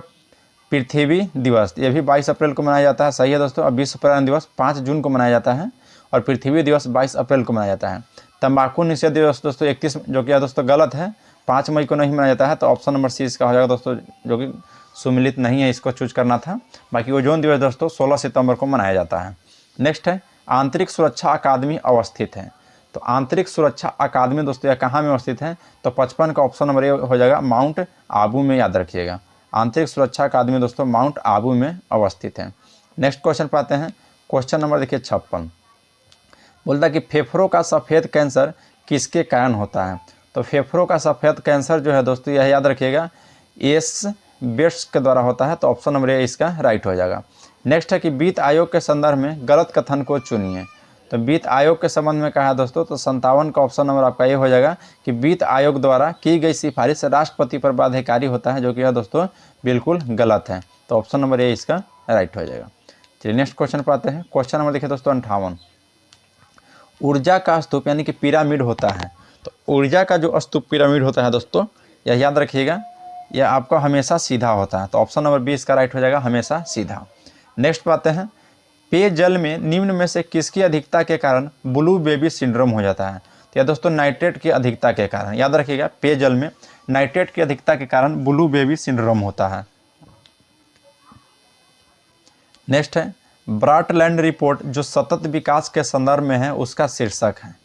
पृथ्वी दिवस, ये भी 22 अप्रैल को मनाया जाता है, सही है दोस्तों। अब विश्व पर्यावरण दिवस 5 जून को मनाया जाता है और पृथ्वी दिवस 22 अप्रैल को मनाया जाता है। तंबाकू निषेध दिवस दोस्तों 31, जो कि दोस्तों गलत है, 5 मई को नहीं मनाया जाता है, तो ऑप्शन नंबर सी इसका हो जाएगा दोस्तों, जो कि सुमिलित नहीं है, इसको चूज करना था। बाकी ओजोन दिवस दोस्तों 16 सितंबर को मनाया जाता है। नेक्स्ट है आंतरिक सुरक्षा अकादमी अवस्थित है। तो आंतरिक सुरक्षा अकादमी दोस्तों यह कहाँ में अवस्थित है, तो 55 का ऑप्शन नंबर ए हो जाएगा माउंट आबू में, याद रखिएगा। आंतरिक सुरक्षा अकादमी दोस्तों माउंट आबू में अवस्थित है। नेक्स्ट क्वेश्चन पर आते हैं, क्वेश्चन नंबर देखिए 56, बोलता है कि फेफड़ों का सफ़ेद कैंसर किसके कारण होता है। तो फेफड़ों का सफ़ेद कैंसर जो है दोस्तों यह याद रखिएगा एस बेट्स के द्वारा होता है, तो ऑप्शन नंबर ए इसका राइट हो जाएगा। नेक्स्ट है कि वित्त आयोग के संदर्भ में गलत कथन को चुनिए। तो वित्त आयोग के संबंध में कहा है दोस्तों, तो 57 का ऑप्शन नंबर आपका ये हो जाएगा कि वित्त आयोग द्वारा की गई सिफारिश राष्ट्रपति पर बाध्यकारी होता है, जो कि यह दोस्तों बिल्कुल गलत है। तो ऑप्शन नंबर ए इसका राइट हो जाएगा। चलिए नेक्स्ट क्वेश्चन पर आते हैं, क्वेश्चन नंबर देखिए दोस्तों 58, ऊर्जा का स्तूप यानी कि पिरामिड होता है। तो ऊर्जा का जो स्तूप पिरामिड होता है दोस्तों, यह याद रखिएगा यह आपका हमेशा सीधा होता है, तो ऑप्शन नंबर बी इसका राइट हो जाएगा, हमेशा सीधा। नेक्स्ट पे आते हैं, पेयजल में निम्न में से किसकी अधिकता के कारण ब्लू बेबी सिंड्रोम हो जाता है। तो यह दोस्तों नाइट्रेट की अधिकता के कारण, याद रखिएगा पेयजल में नाइट्रेट की अधिकता के कारण ब्लू बेबी सिंड्रोम होता है। नेक्स्ट है ब्राटलैंड रिपोर्ट जो सतत विकास के संदर्भ में है उसका शीर्षक है।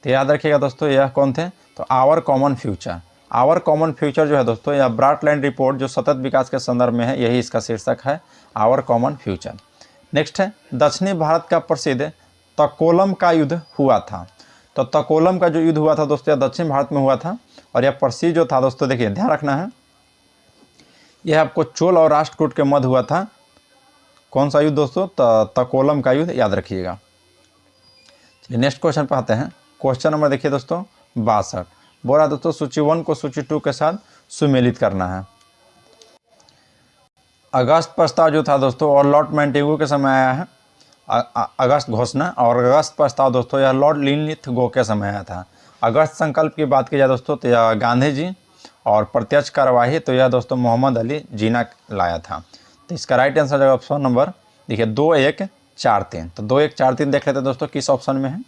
तो याद रखिएगा दोस्तों यह कौन थे, तो our common future. Our common future जो है दोस्तों यह ब्राटलैंड रिपोर्ट जो सतत विकास के संदर्भ में है, यही इसका शीर्षक है, आवर कॉमन फ्यूचर। नेक्स्ट है दक्षिणी भारत का प्रसिद्ध तकोलम का युद्ध हुआ था। तो तकोलम का जो युद्ध हुआ था दोस्तों यह दक्षिण भारत में हुआ था, और यह प्रसिद्ध जो था दोस्तों देखिए ध्यान रखना है, यह आपको चोल और राष्ट्रकूट के मध्य हुआ था। कौन सा युद्ध दोस्तों, तकोलम का युद्ध, याद रखिएगा। चलिए नेक्स्ट क्वेश्चन पर आते हैं, क्वेश्चन नंबर देखिए दोस्तों 62, बोल रहा दोस्तों सूची 1 को सूची 2 के साथ सुमेलित करना है। अगस्त प्रस्ताव जो था दोस्तों और लॉर्ड मैंटेगू के समय आया है, अगस्त घोषणा, और अगस्त प्रस्ताव दोस्तों यह लॉर्ड लिनलिथगो के समय आया था। अगस्त संकल्प की बात की जाए दोस्तों तो यह गांधी जी, और प्रत्यक्ष कार्यवाही तो यह दोस्तों मोहम्मद अली जिन्ना लाया था। तो इसका राइट आंसर है ऑप्शन नंबर देखिए 2-1-4-3। तो 2-1-4-3 देख लेते हैं दोस्तों किस ऑप्शन में है,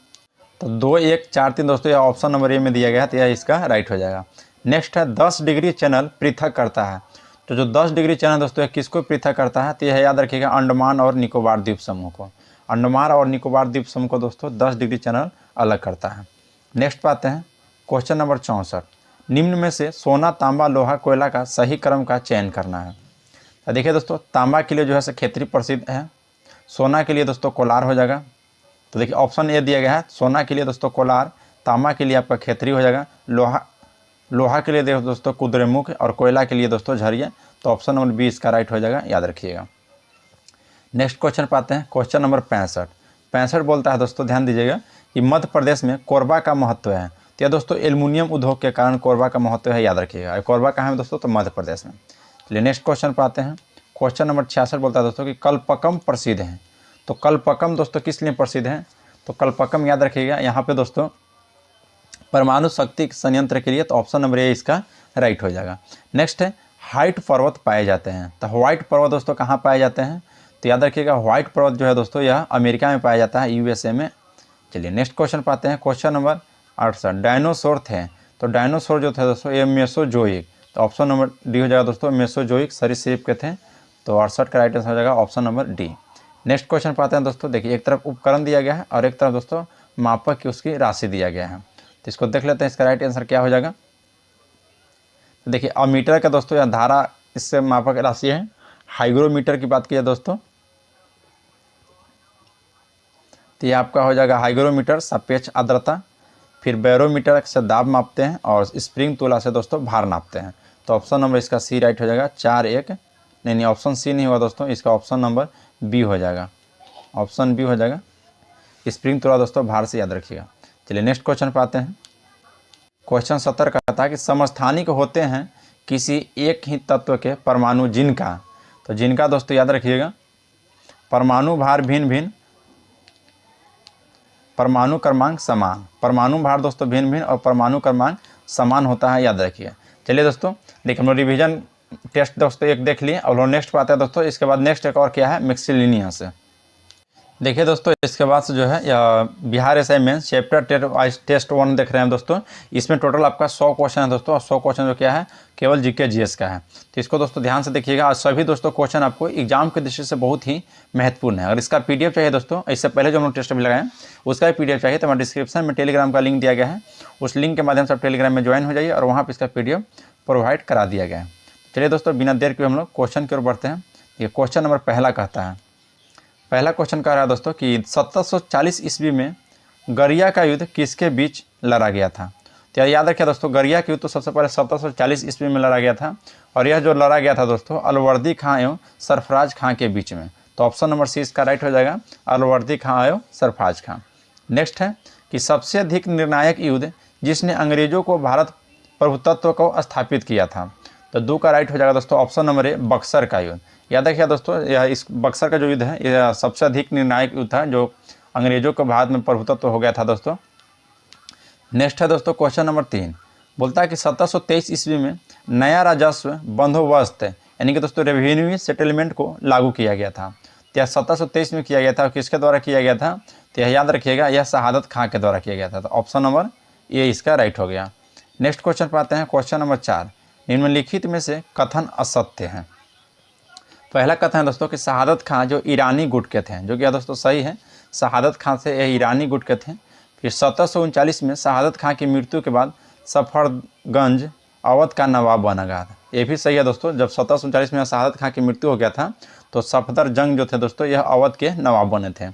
तो 2-1-4-3 दोस्तों यह ऑप्शन नंबर ए में दिया गया है, तो यह इसका राइट हो जाएगा। नेक्स्ट है 10 डिग्री चैनल पृथक करता है। तो जो 10 डिग्री चैनल दोस्तों यह किसको पृथक करता है, तो यह याद रखिएगा अंडमान और निकोबार द्वीप समूह को। अंडमान और निकोबार द्वीप समूह को दोस्तों 10 डिग्री चैनल अलग करता है। नेक्स्ट पे आते हैं क्वेश्चन नंबर 64, निम्न में से सोना, तांबा, लोहा, कोयला का सही क्रम का चयन करना है। तो देखिए दोस्तों तांबा के लिए जो है खेतरी प्रसिद्ध है, सोना के लिए दोस्तों कोलार हो जाएगा। तो देखिए ऑप्शन ए दिया गया है, सोना के लिए दोस्तों कोलार, तांबा के लिए आपका खेतरी हो जाएगा, लोहा के लिए देखो दोस्तों कुद्रेमुख, और कोयला के लिए दोस्तों झरिया। तो ऑप्शन नंबर बी इसका राइट हो जाएगा, याद रखिएगा। नेक्स्ट क्वेश्चन पाते हैं, क्वेश्चन नंबर 65 बोलता है दोस्तों ध्यान दीजिएगा कि मध्य प्रदेश में कोरबा का महत्व है। तो यह दोस्तों एल्युमिनियम उद्योग के कारण कोरबा का महत्व है, याद रखिएगा। कोरबा कहाँ है दोस्तों, तो मध्य प्रदेश में। चलिए नेक्स्ट क्वेश्चन पर आते हैं, क्वेश्चन नंबर 66 बोलता है दोस्तों कि कल्पकम प्रसिद्ध है। तो कल्पकम दोस्तों किस लिए प्रसिद्ध है, तो कल्पकम याद रखिएगा यहाँ पे दोस्तों परमाणु शक्ति संयंत्र के लिए, तो ऑप्शन नंबर ए इसका राइट हो जाएगा। नेक्स्ट है व्हाइट पर्वत पाए जाते हैं। तो व्हाइट पर्वत दोस्तों कहाँ पाए जाते हैं, तो याद रखिएगा व्हाइट पर्वत जो है दोस्तों यह अमेरिका में पाया जाता है, यूएसए में। चलिए नेक्स्ट क्वेश्चन पाते हैं। क्वेश्चन नंबर 68, डायनासोर थे, तो डायनासोर जो थे दोस्तों ये मेसोजोइक, तो ऑप्शन नंबर डी हो जाएगा दोस्तों, मेसोजोइक सरीसृप के थे। तो 68 का राइट आंसर हो जाएगा option number D. Next question पाते हैं दोस्तों। देखिए एक तरफ उपकरण दिया गया है और एक तरफ दोस्तों मापक की उसकी राशि दिया गया है, तो इसको देख लेते हैं इसका राइट आंसर क्या हो जाएगा। तो देखिए अमीटर का दोस्तों यह धारा इससे मापक राशि है। हाइग्रोमीटर की बात की जाए दोस्तों तो ये आपका हो जाएगा हाइग्रोमीटर सापेक्ष आर्द्रता, फिर बैरोमीटर से दाब मापते हैं और स्प्रिंग तुला से दोस्तों भार नापते हैं। तो ऑप्शन नंबर इसका सी राइट हो जाएगा 4-1, नहीं ऑप्शन सी नहीं होगा दोस्तों, इसका ऑप्शन नंबर बी हो जाएगा, ऑप्शन बी हो जाएगा। स्प्रिंग तुला दोस्तों भार से याद रखिएगा। चलिए नेक्स्ट क्वेश्चन पे आते हैं। क्वेश्चन 70 कहता है कि समस्थानिक होते हैं किसी एक ही तत्व के परमाणु जिनका, तो जिनका दोस्तों याद रखिएगा परमाणु भार भिन्न भिन्न, परमाणु क्रमांक समान, परमाणु भार दोस्तों भिन्न भिन्न और परमाणु क्रमांक समान होता है, याद रखिए। चलिए दोस्तों देखिए हम लोग रिविजन टेस्ट दोस्तों एक देख लिए, और नेक्स्ट पे आते हैं दोस्तों। इसके बाद नेक्स्ट एक और क्या है, मिक्सिलिनियस है। देखिए दोस्तों इसके बाद से जो है Bihar SI mains chapter test 1 देख रहे हैं दोस्तों। इसमें टोटल आपका 100 क्वेश्चन है दोस्तों, और 100 क्वेश्चन जो क्या है केवल जीके जीएस का है। तो इसको दोस्तों ध्यान से देखिएगा, और सभी दोस्तों क्वेश्चन आपको एग्जाम की दृष्टि से बहुत ही महत्वपूर्ण है। अगर इसका पीडीएफ चाहिए दोस्तों, इससे पहले जो हम लोग टेस्ट भी लगाए उसका भी पीडीएफ चाहिए तो हमारे डिस्क्रिप्शन में टेलीग्राम का लिंक दिया गया है, उस लिंक के माध्यम से आप टेलीग्राम में ज्वाइन हो जाइए और वहाँ पर इसका पीडीएफ प्रोवाइड करा दिया गया है। चलिए दोस्तों बिना देर के हम लोग क्वेश्चन की ओर बढ़ते हैं। ये क्वेश्चन नंबर पहला कहता है, पहला क्वेश्चन कह रहा है दोस्तों कि 1740 ईस्वी में गरिया का युद्ध किसके बीच लड़ा गया था। तो याद रखिए दोस्तों गरिया का युद्ध तो सबसे पहले 1740 ईस्वी में लड़ा गया था, और यह जो लड़ा गया था दोस्तों अलवर्दी खां एवं सरफराज खां के बीच में। तो ऑप्शन नंबर सी इसका राइट हो जाएगा, अलवर्दी खां एवं सरफराज खां। नेक्स्ट है कि सबसे अधिक निर्णायक युद्ध जिसने अंग्रेजों को भारत प्रभुत्व को स्थापित किया था। तो 2 का राइट हो जाएगा दोस्तों, ऑप्शन नंबर ए बक्सर का युद्ध। याद रखिए दोस्तों यह इस बक्सर का जो युद्ध है यह सबसे अधिक निर्णायक युद्ध था जो अंग्रेजों को भारत में प्रभुत्व हो गया था दोस्तों। नेक्स्ट है दोस्तों क्वेश्चन नंबर 3, बोलता है कि 1723 ईस्वी में नया राजस्व बंदोबस्त यानी कि दोस्तों रेवेन्यू सेटलमेंट को लागू किया गया था। तो यह 1723 में किया गया था, किसके द्वारा किया गया था, तो यह याद रखिएगा यह शहादत खां के द्वारा किया गया था। तो ऑप्शन नंबर ए इसका राइट हो गया। नेक्स्ट क्वेश्चन पाते हैं क्वेश्चन नंबर 4, निम्नलिखित में से कथन असत्य हैं। पहला कथन है दोस्तों कि शहादत खां जो ईरानी गुट के थे, जो कि दोस्तों सही है, शहादत खां से यह ईरानी गुट के थे। फिर 1739 में शहादत खां की मृत्यु के बाद सफरगंज अवध का नवाब बना गया था, ये भी सही है दोस्तों। जब 1739 में शहादत खां की मृत्यु हो गया था तो सफदरजंग जो थे दोस्तों यह अवध के नवाब बने थे।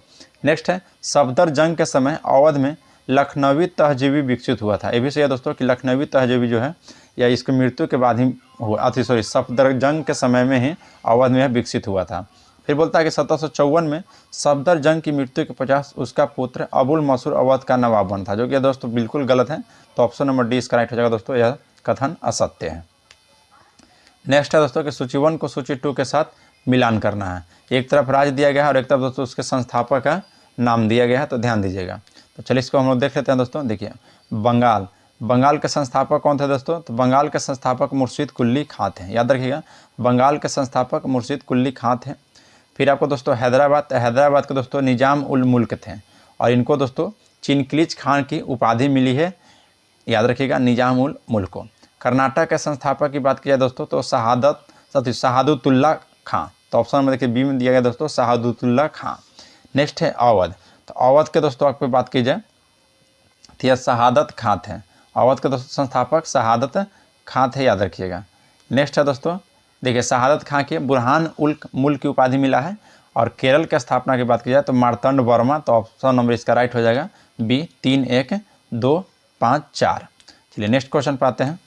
नेक्स्ट है सफदरजंग के समय अवध में लखनवी तहजीबी विकसित हुआ था, ये भी सही है दोस्तों कि लखनवी तहजीबी जो है या इसकी मृत्यु के बाद ही हुआ, सफदरजंग के समय में ही अवध में विकसित हुआ था। फिर बोलता है कि 1754 में सफदरजंग की मृत्यु के 50 उसका पुत्र अबुल मसूर अवध का नवाब बना था, जो कि दोस्तों बिल्कुल गलत है। तो ऑप्शन नंबर डी इसका राइट हो जाएगा दोस्तों, यह कथन असत्य है। नेक्स्ट है दोस्तों कि सूची 1 को सूची 2 के साथ मिलान करना है। एक तरफ राज्य दिया गया है और एक तरफ दोस्तों उसके संस्थापक का नाम दिया गया है, तो ध्यान दीजिएगा। तो चलिए इसको हम लोग देख लेते हैं दोस्तों। देखिए बंगाल के संस्थापक कौन थे दोस्तों, तो बंगाल के संस्थापक मुर्शिद कुली खां थे, याद रखिएगा बंगाल के संस्थापक मुर्शिद कुली खां थे। फिर आपको दोस्तों हैदराबाद के दोस्तों निजाम उल मुल्क थे, और इनको दोस्तों चिनक्लिज खान की उपाधि मिली है, याद रखिएगा निजाम उल मुल्क को। कर्नाटक के संस्थापक की बात की जाए दोस्तों तो शहादतुल्लाह खां, तो ऑप्शन में देखिए बी में दिया गया दोस्तों शहादतुल्लाह खां। नेक्स्ट है अवध, तो अवध के दोस्तों आपको बात की जाए तो यह शहादत खां थे, अवध के दोस्तों संस्थापक शहादत खां थे, याद रखिएगा। नेक्स्ट है दोस्तों देखिए शहादत खां के बुरहान उल मुल्क की उपाधि मिला है, और केरल के स्थापना की बात की जाए तो मार्तंड वर्मा, तो ऑप्शन नंबर इसका राइट हो जाएगा बी 3, 1, 2, 5, 4। चलिए नेक्स्ट क्वेश्चन पे आते हैं।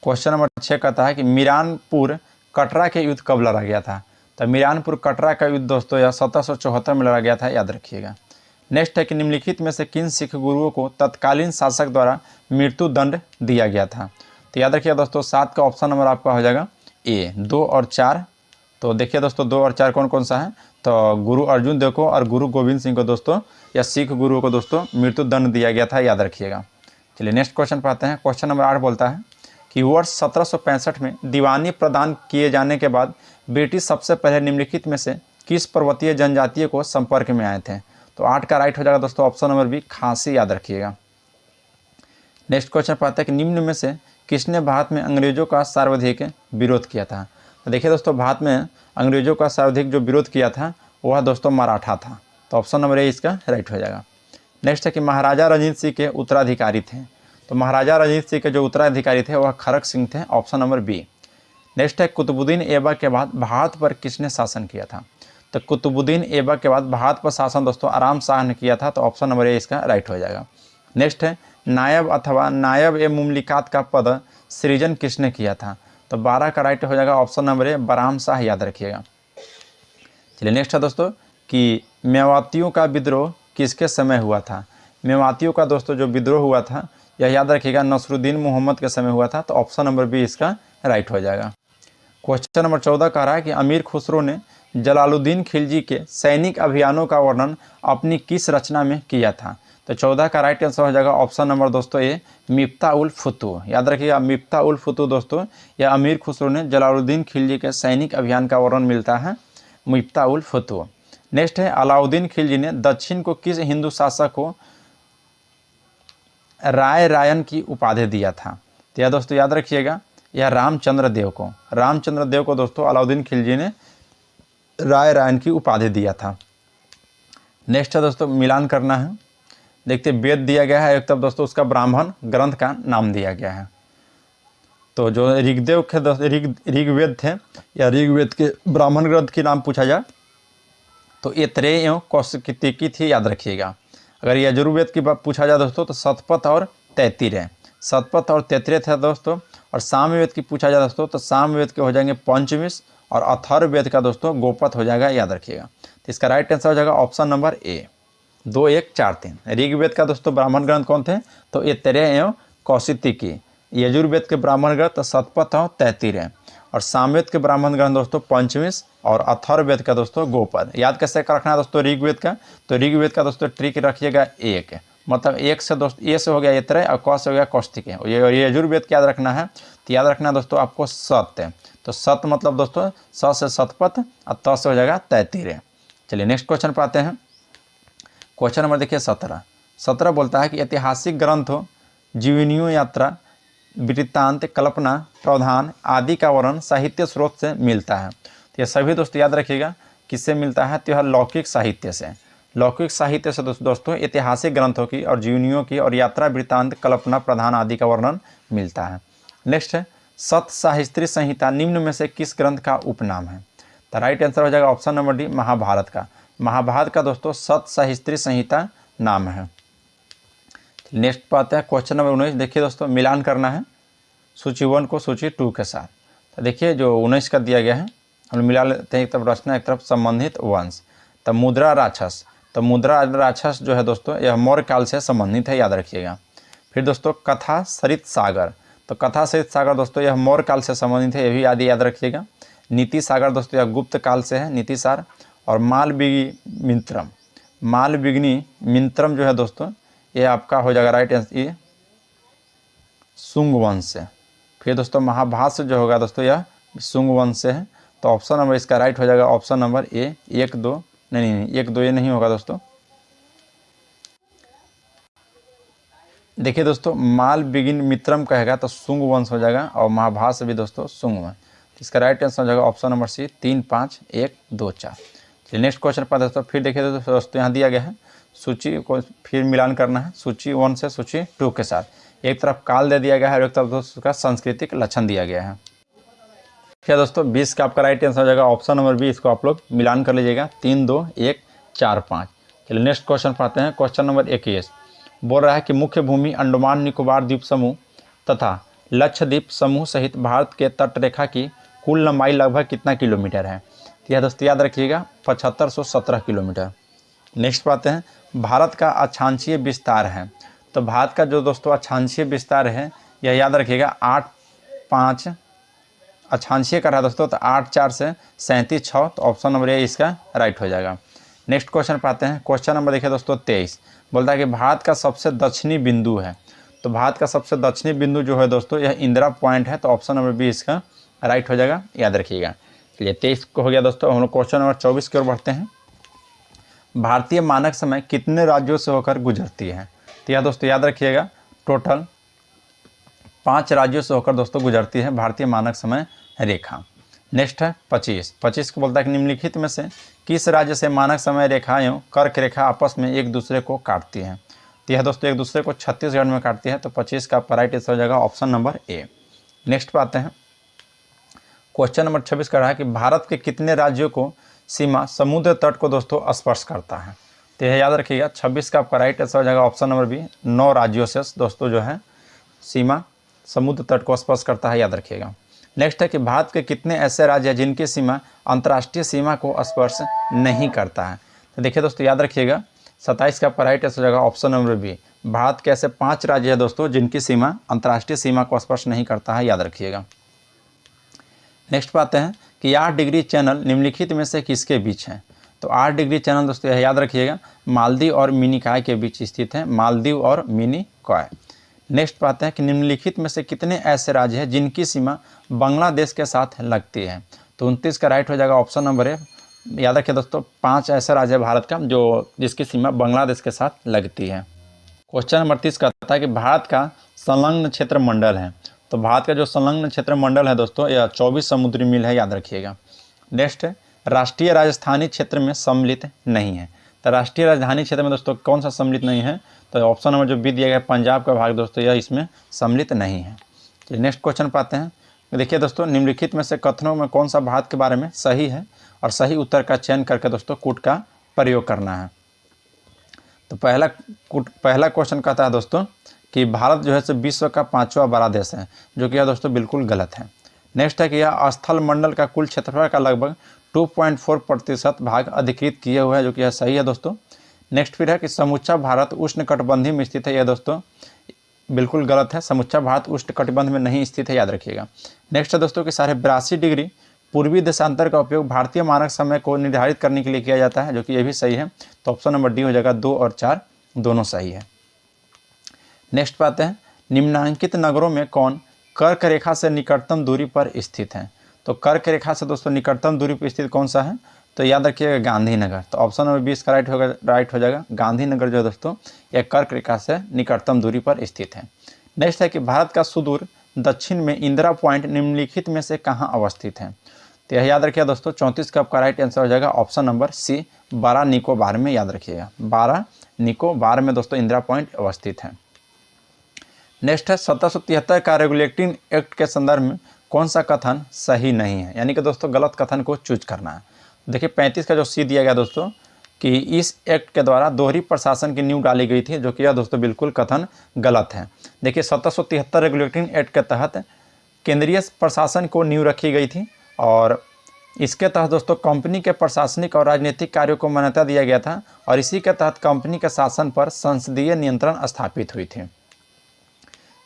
क्वेश्चन नंबर 6 कहता है कि मीरानपुर कटरा के युद्ध कब लड़ा गया था। तो मीरानपुर कटरा का युद्ध दोस्तों यह 1774 में लड़ा गया था, याद रखिएगा। नेक्स्ट है कि निम्नलिखित में से किन सिख गुरुओं को तत्कालीन शासक द्वारा मृत्यु दंड दिया गया था। तो याद रखिएगा दोस्तों 7 का ऑप्शन नंबर आपका हो जाएगा ए 2 और 4। तो देखिए दोस्तों 2 और 4 कौन कौन सा है, तो गुरु अर्जुन देव को और गुरु गोविंद सिंह को दोस्तों या सिख गुरुओं को दोस्तों मृत्यु दंड दिया गया था, याद रखिएगा। चलिए नेक्स्ट क्वेश्चन पर आते हैं। क्वेश्चन नंबर 8 बोलता है कि वर्ष 1765 में दीवानी प्रदान किए जाने के बाद ब्रिटिश सबसे पहले निम्नलिखित में से किस पर्वतीय जनजातीय को संपर्क में आए थे। तो 8 का राइट हो जाएगा दोस्तों ऑप्शन नंबर बी खांसी, याद रखिएगा। नेक्स्ट क्वेश्चन पाते हैं कि निम्न में से किसने भारत में अंग्रेजों का सर्वाधिक विरोध किया था। तो देखिए दोस्तों, भारत में अंग्रेजों का सर्वाधिक जो विरोध किया था वह दोस्तों मराठा था। तो ऑप्शन नंबर ए इसका राइट हो जाएगा। नेक्स्ट है कि महाराजा रणजीत सिंह के उत्तराधिकारी थे। तो महाराजा रणजीत सिंह के जो उत्तराधिकारी थे वह खड़क सिंह थे, ऑप्शन नंबर बी। नेक्स्ट है कुतुबुद्दीन ऐबक के बाद भारत पर किसने शासन किया था। तो कुतुबुद्दीन ऐबक के बाद भारत पर शासन दोस्तों आराम शाह ने किया था। तो ऑप्शन नंबर ए इसका राइट हो जाएगा। नेक्स्ट है नायब अथवा नायब ए मुमलिकात का पद सृजन किसने किया था। तो 12 का राइट हो जाएगा ऑप्शन नंबर ए बराम शाह, याद रखिएगा। चलिए नेक्स्ट है दोस्तों कि मेवातियों का विद्रोह किसके समय हुआ था। मेवातियों का दोस्तों जो विद्रोह हुआ था यह याद रखिएगा नसरुद्दीन मोहम्मद के समय हुआ था। तो ऑप्शन नंबर बी इसका राइट हो जाएगा। क्वेश्चन नंबर 14 कह रहा है कि अमीर खुसरो ने जलालुद्दीन खिलजी के सैनिक अभियानों का वर्णन अपनी किस रचना में किया था। तो 14 का राइट आंसर हो जाएगा ऑप्शन नंबर दोस्तों ए मिफ्ता उल फुतूह, याद रखिएगा। मिफ्ता उल फुतूह दोस्तों यह अमीर खुसरो ने जलालुद्दीन खिलजी के सैनिक अभियान का वर्णन मिलता है मिफ्ता उल फुतूह। नेक्स्ट है अलाउद्दीन खिलजी ने दक्षिण को किस हिंदू शासक को राय रायन की उपाधि दिया था। तो यह दोस्तों याद रखिएगा यह रामचंद्र देव को दोस्तों अलाउद्दीन खिलजी ने राय रायन की उपाधि दिया था। नेक्स्ट है दोस्तों मिलान करना है। देखते वेद दिया गया है एक, तब दोस्तों उसका ब्राह्मण ग्रंथ का नाम दिया गया है। तो जो ऋग्वेद के ऋग्वेद थे या ऋग्वेद के ब्राह्मण ग्रंथ के नाम पूछा जाए तो ऐतरेय एवं कौशिकी थी, याद रखिएगा। अगर यजुर्वेद की बात पूछा जाए दोस्तों तो शतपथ और तैत्तिरीय थे दोस्तों। और सामवेद की पूछा जाए दोस्तों तो सामवेद के हो जाएंगे पंचविश और अथर्ववेद का दोस्तों गोपथ हो जाएगा, याद रखिएगा। तो इसका राइट आंसर हो जाएगा ऑप्शन नंबर ए 2 1 4 3। ऋग्वेद का दोस्तों ब्राह्मण ग्रंथ कौन थे तो ऐतरेय एवं कौशिकी। यजुर्वेद के ब्राह्मण ग्रंथ शतपथ और तैत्तिरीय। और सामवेद के ब्राह्मण ग्रंथ दोस्तों पंचविश और अथर्ववेद का दोस्तों गोपद। याद कैसे रखना है दोस्तों ऋग्वेद का, तो ऋग्वेद का दोस्तों ट्रिक रखिएगा एक, मतलब एक से दोस्तों ए से हो गया ऐतरेय और क से हो गया कौशिकी। ये यजुर्वेद याद रखना है तो याद रखना है दोस्तों आपको सत्य। तो सत्य मतलब दोस्तों स से शतपथ और त से हो जाएगा तैत्तिरीय। चलिए नेक्स्ट क्वेश्चन पर आते हैं। क्वेश्चन नंबर देखिए 17 बोलता है कि ऐतिहासिक ग्रंथों जीवनियों यात्रा वृत्तांत कल्पना प्रावधान आदि का वर्णन साहित्य स्रोत से मिलता है। तो ये सभी दोस्तों याद रखिएगा किससे मिलता है तो यह लौकिक साहित्य से। लौकिक साहित्य से दोस्तों ऐतिहासिक ग्रंथों की और जीवनियों की और यात्रा वृत्तांत कल्पना प्रधान आदि का वर्णन मिलता है। नेक्स्ट है सत साहित्री संहिता निम्न में से किस ग्रंथ का उपनाम है। तो राइट आंसर हो जाएगा ऑप्शन नंबर डी महाभारत का दोस्तों सत साहित्री संहिता नाम है। नेक्स्ट पाते हैं क्वेश्चन नंबर 19। देखिए दोस्तों मिलान करना है सूची 1 को सूची 2 के साथ। तो देखिए जो 19 का दिया गया है हम मिला लेते हैं, एक तरफ रचना एक तरफ संबंधित वंश। तो मुद्रा राक्षस जो है दोस्तों यह मौर्य काल से संबंधित है, याद रखिएगा। फिर दोस्तों कथा सरित सागर, तो कथा सरित सागर दोस्तों यह मौर्य काल से संबंधित है, यह भी याद रखिएगा। नीति सागर दोस्तों यह गुप्त काल से है, नीति सार। और मालविग्नि मित्रम जो है दोस्तों ये आपका हो जाएगा राइट आंसर ये शुंग वंश से। फिर दोस्तों महाभाष्य जो होगा दोस्तों यह शुंग वंश से है। तो ऑप्शन नंबर इसका राइट हो जाएगा ऑप्शन नंबर ए 1 2 नहीं 1 2 ये नहीं होगा दोस्तों। देखिए दोस्तों मालविग्नि मित्रम कहेगा तो शुंग वंश हो जाएगा और महाभाष्य भी दोस्तों शुंग वंश। इसका राइट आंसर हो जाएगा ऑप्शन नंबर सी 3 5 1 2 4। चलिए नेक्स्ट क्वेश्चन पर दोस्तों फिर देखिए दोस्तों यहाँ दिया गया है सूची को फिर मिलान करना है सूची 1 से सूची 2 के साथ। एक तरफ काल दे दिया गया है और एक तरफ दोस्तों उसका सांस्कृतिक लक्षण दिया गया है। क्या दोस्तों 20 का आपका राइट आंसर हो जाएगा ऑप्शन नंबर बी। इसको आप लोग मिलान कर लीजिएगा 3 2 1 4 5। चलिए नेक्स्ट क्वेश्चन पढ़ते हैं। क्वेश्चन नंबर 21 बोल रहा है कि मुख्य भूमि अंडमान निकोबार द्वीप समूह तथा लक्षद्वीप समूह सहित भारत के तटरेखा की कुल लंबाई लगभग कितना किलोमीटर है। तो यह दोस्तों याद रखिएगा 7517 किलोमीटर। नेक्स्ट पाते हैं भारत का अक्षांशीय विस्तार है। तो भारत का जो दोस्तों अक्षांशीय विस्तार है यह याद रखिएगा 8 5 अक्षांशीय कर रहा है दोस्तों तो 8 4 से 37 6। तो ऑप्शन नंबर ए इसका राइट हो जाएगा। नेक्स्ट क्वेश्चन पाते हैं। क्वेश्चन नंबर देखिए दोस्तों 23 बोलता है कि भारत का सबसे दक्षिणी बिंदु है। तो भारत का सबसे दक्षिणी बिंदु जो है दोस्तों यह इंदिरा पॉइंट है। तो ऑप्शन नंबर बी इसका राइट हो जाएगा, याद रखिएगा। चलिए 23 को हो गया दोस्तों। हम लोग क्वेश्चन नंबर 24 की ओर बढ़ते हैं। भारतीय मानक समय कितने राज्यों से होकर गुजरती है? तो यह दोस्तों याद रखिएगा, टोटल 5 राज्यों से होकर दोस्तों गुजरती है भारतीय मानक समय रेखा। नेक्स्ट है 25 को बोलता है कि निम्नलिखित में से किस राज्य से मानक समय रेखाएं कर्क रेखा आपस में एक दूसरे को काटती हैं? तो यह दोस्तों एक दूसरे को छत्तीसगढ़ में काटती है। तो 25 का राइट आंसर हो जाएगा ऑप्शन नंबर ए। नेक्स्ट पे आते हैं, क्वेश्चन नंबर 26 का रहा है कि भारत के कितने राज्यों को सीमा समुद्र तट को दोस्तों स्पर्श करता है? तो यह याद रखिएगा, 26 का आपका राइट आंसर हो जाएगा ऑप्शन नंबर बी। 9 राज्यों से दोस्तों जो है सीमा समुद्र तट को स्पर्श करता है, याद रखिएगा। नेक्स्ट है कि भारत के कितने ऐसे राज्य हैं जिनकी सीमा अंतर्राष्ट्रीय सीमा को स्पर्श नहीं करता है? तो देखिए दोस्तों याद रखिएगा, 27 का आपका राइट आंसर हो जाएगा ऑप्शन नंबर बी। भारत के ऐसे 5 राज्य हैं दोस्तों जिनकी सीमा अंतर्राष्ट्रीय सीमा को स्पर्श नहीं करता है, याद रखिएगा। नेक्स्ट पाते हैं कि 8 डिग्री चैनल निम्नलिखित में से किसके बीच है? तो 8 डिग्री चैनल दोस्तों यह याद रखिएगा, मालदीव और मिनिकॉय के बीच स्थित है, मालदीव और मिनिकॉय। नेक्स्ट पाते हैं कि निम्नलिखित में से कितने ऐसे राज्य हैं जिनकी सीमा बांग्लादेश के साथ लगती है? तो 29 का राइट हो जाएगा ऑप्शन नंबर ए। याद रखिए दोस्तों, 5 ऐसा राज्य है भारत का जो जिसकी सीमा बांग्लादेश के साथ लगती है। क्वेश्चन नंबर 30 कहता है कि भारत का संलग्न क्षेत्र मंडल है। तो भारत का जो संलग्न क्षेत्र मंडल है दोस्तों यह 24 समुद्री मील है, याद रखिएगा। नेक्स्ट है, राष्ट्रीय राजधानी क्षेत्र में सम्मिलित नहीं है। तो राष्ट्रीय राजधानी क्षेत्र में दोस्तों कौन सा सम्मिलित नहीं है? तो ऑप्शन नंबर जो बी दिया गया है, पंजाब का भाग दोस्तों यह इसमें सम्मिलित नहीं है। चलिए नेक्स्ट क्वेश्चन पाते हैं। देखिए दोस्तों, निम्नलिखित में से कथनों में कौन सा भारत के बारे में सही है? और सही उत्तर का चयन करके दोस्तों कूट का प्रयोग करना है। तो पहला क्वेश्चन कहता है दोस्तों कि भारत जो है विश्व का 5वां बड़ा देश है, जो कि यह दोस्तों बिल्कुल गलत है। नेक्स्ट है कि यह स्थल मंडल का कुल क्षेत्रफल का लगभग 2.4% भाग अधिकृत किए हुए हैं, जो कि यह सही है दोस्तों। नेक्स्ट फिर है कि समूचा भारत उष्णकटिबंधीय में स्थित है, यह दोस्तों बिल्कुल गलत है, समूचा भारत उष्णकटिबंध में नहीं स्थित है, याद रखिएगा। नेक्स्ट है दोस्तों कि 82.5 डिग्री पूर्वी देशांतर का उपयोग भारतीय मानक समय को निर्धारित करने के लिए किया जाता है, जो कि यह भी सही है। तो ऑप्शन नंबर डी हो जाएगा, 2 और 4 दोनों सही है। नेक्स्ट पाते हैं, निम्नांकित नगरों में कौन कर्क रेखा से निकटतम दूरी पर स्थित है? तो कर्क रेखा से दोस्तों निकटतम दूरी पर स्थित कौन सा है? तो याद रखिएगा गांधीनगर। तो ऑप्शन नंबर 20 का राइट हो जाएगा, गांधीनगर जो है दोस्तों यह कर्क रेखा से निकटतम दूरी पर स्थित है। नेक्स्ट है कि भारत का सुदूर दक्षिण में इंदिरा पॉइंट निम्नलिखित में से कहाँ अवस्थित है? तो यह याद रखिएगा दोस्तों, 34 का आपका राइट आंसर हो जाएगा ऑप्शन नंबर सी, 12 निकोबार में, याद रखिएगा। 12 निकोबार में दोस्तों इंदिरा पॉइंट अवस्थित है। नेक्स्ट है 1773 का रेगुलेटिंग एक्ट के संदर्भ में कौन सा कथन सही नहीं है? यानी कि दोस्तों गलत कथन को चूज करना है। देखिए 35 का जो सी दिया गया दोस्तों कि इस एक्ट के द्वारा दोहरी प्रशासन की नींव डाली गई थी, जो कि यह दोस्तों बिल्कुल कथन गलत है। देखिए 1773 रेगुलेटिंग एक्ट के तहत केंद्रीय प्रशासन को नींव रखी गई थी और इसके तहत दोस्तों कंपनी के प्रशासनिक और राजनीतिक कार्यों को मान्यता दिया गया था और इसी के तहत कंपनी के शासन पर संसदीय नियंत्रण स्थापित हुई थी।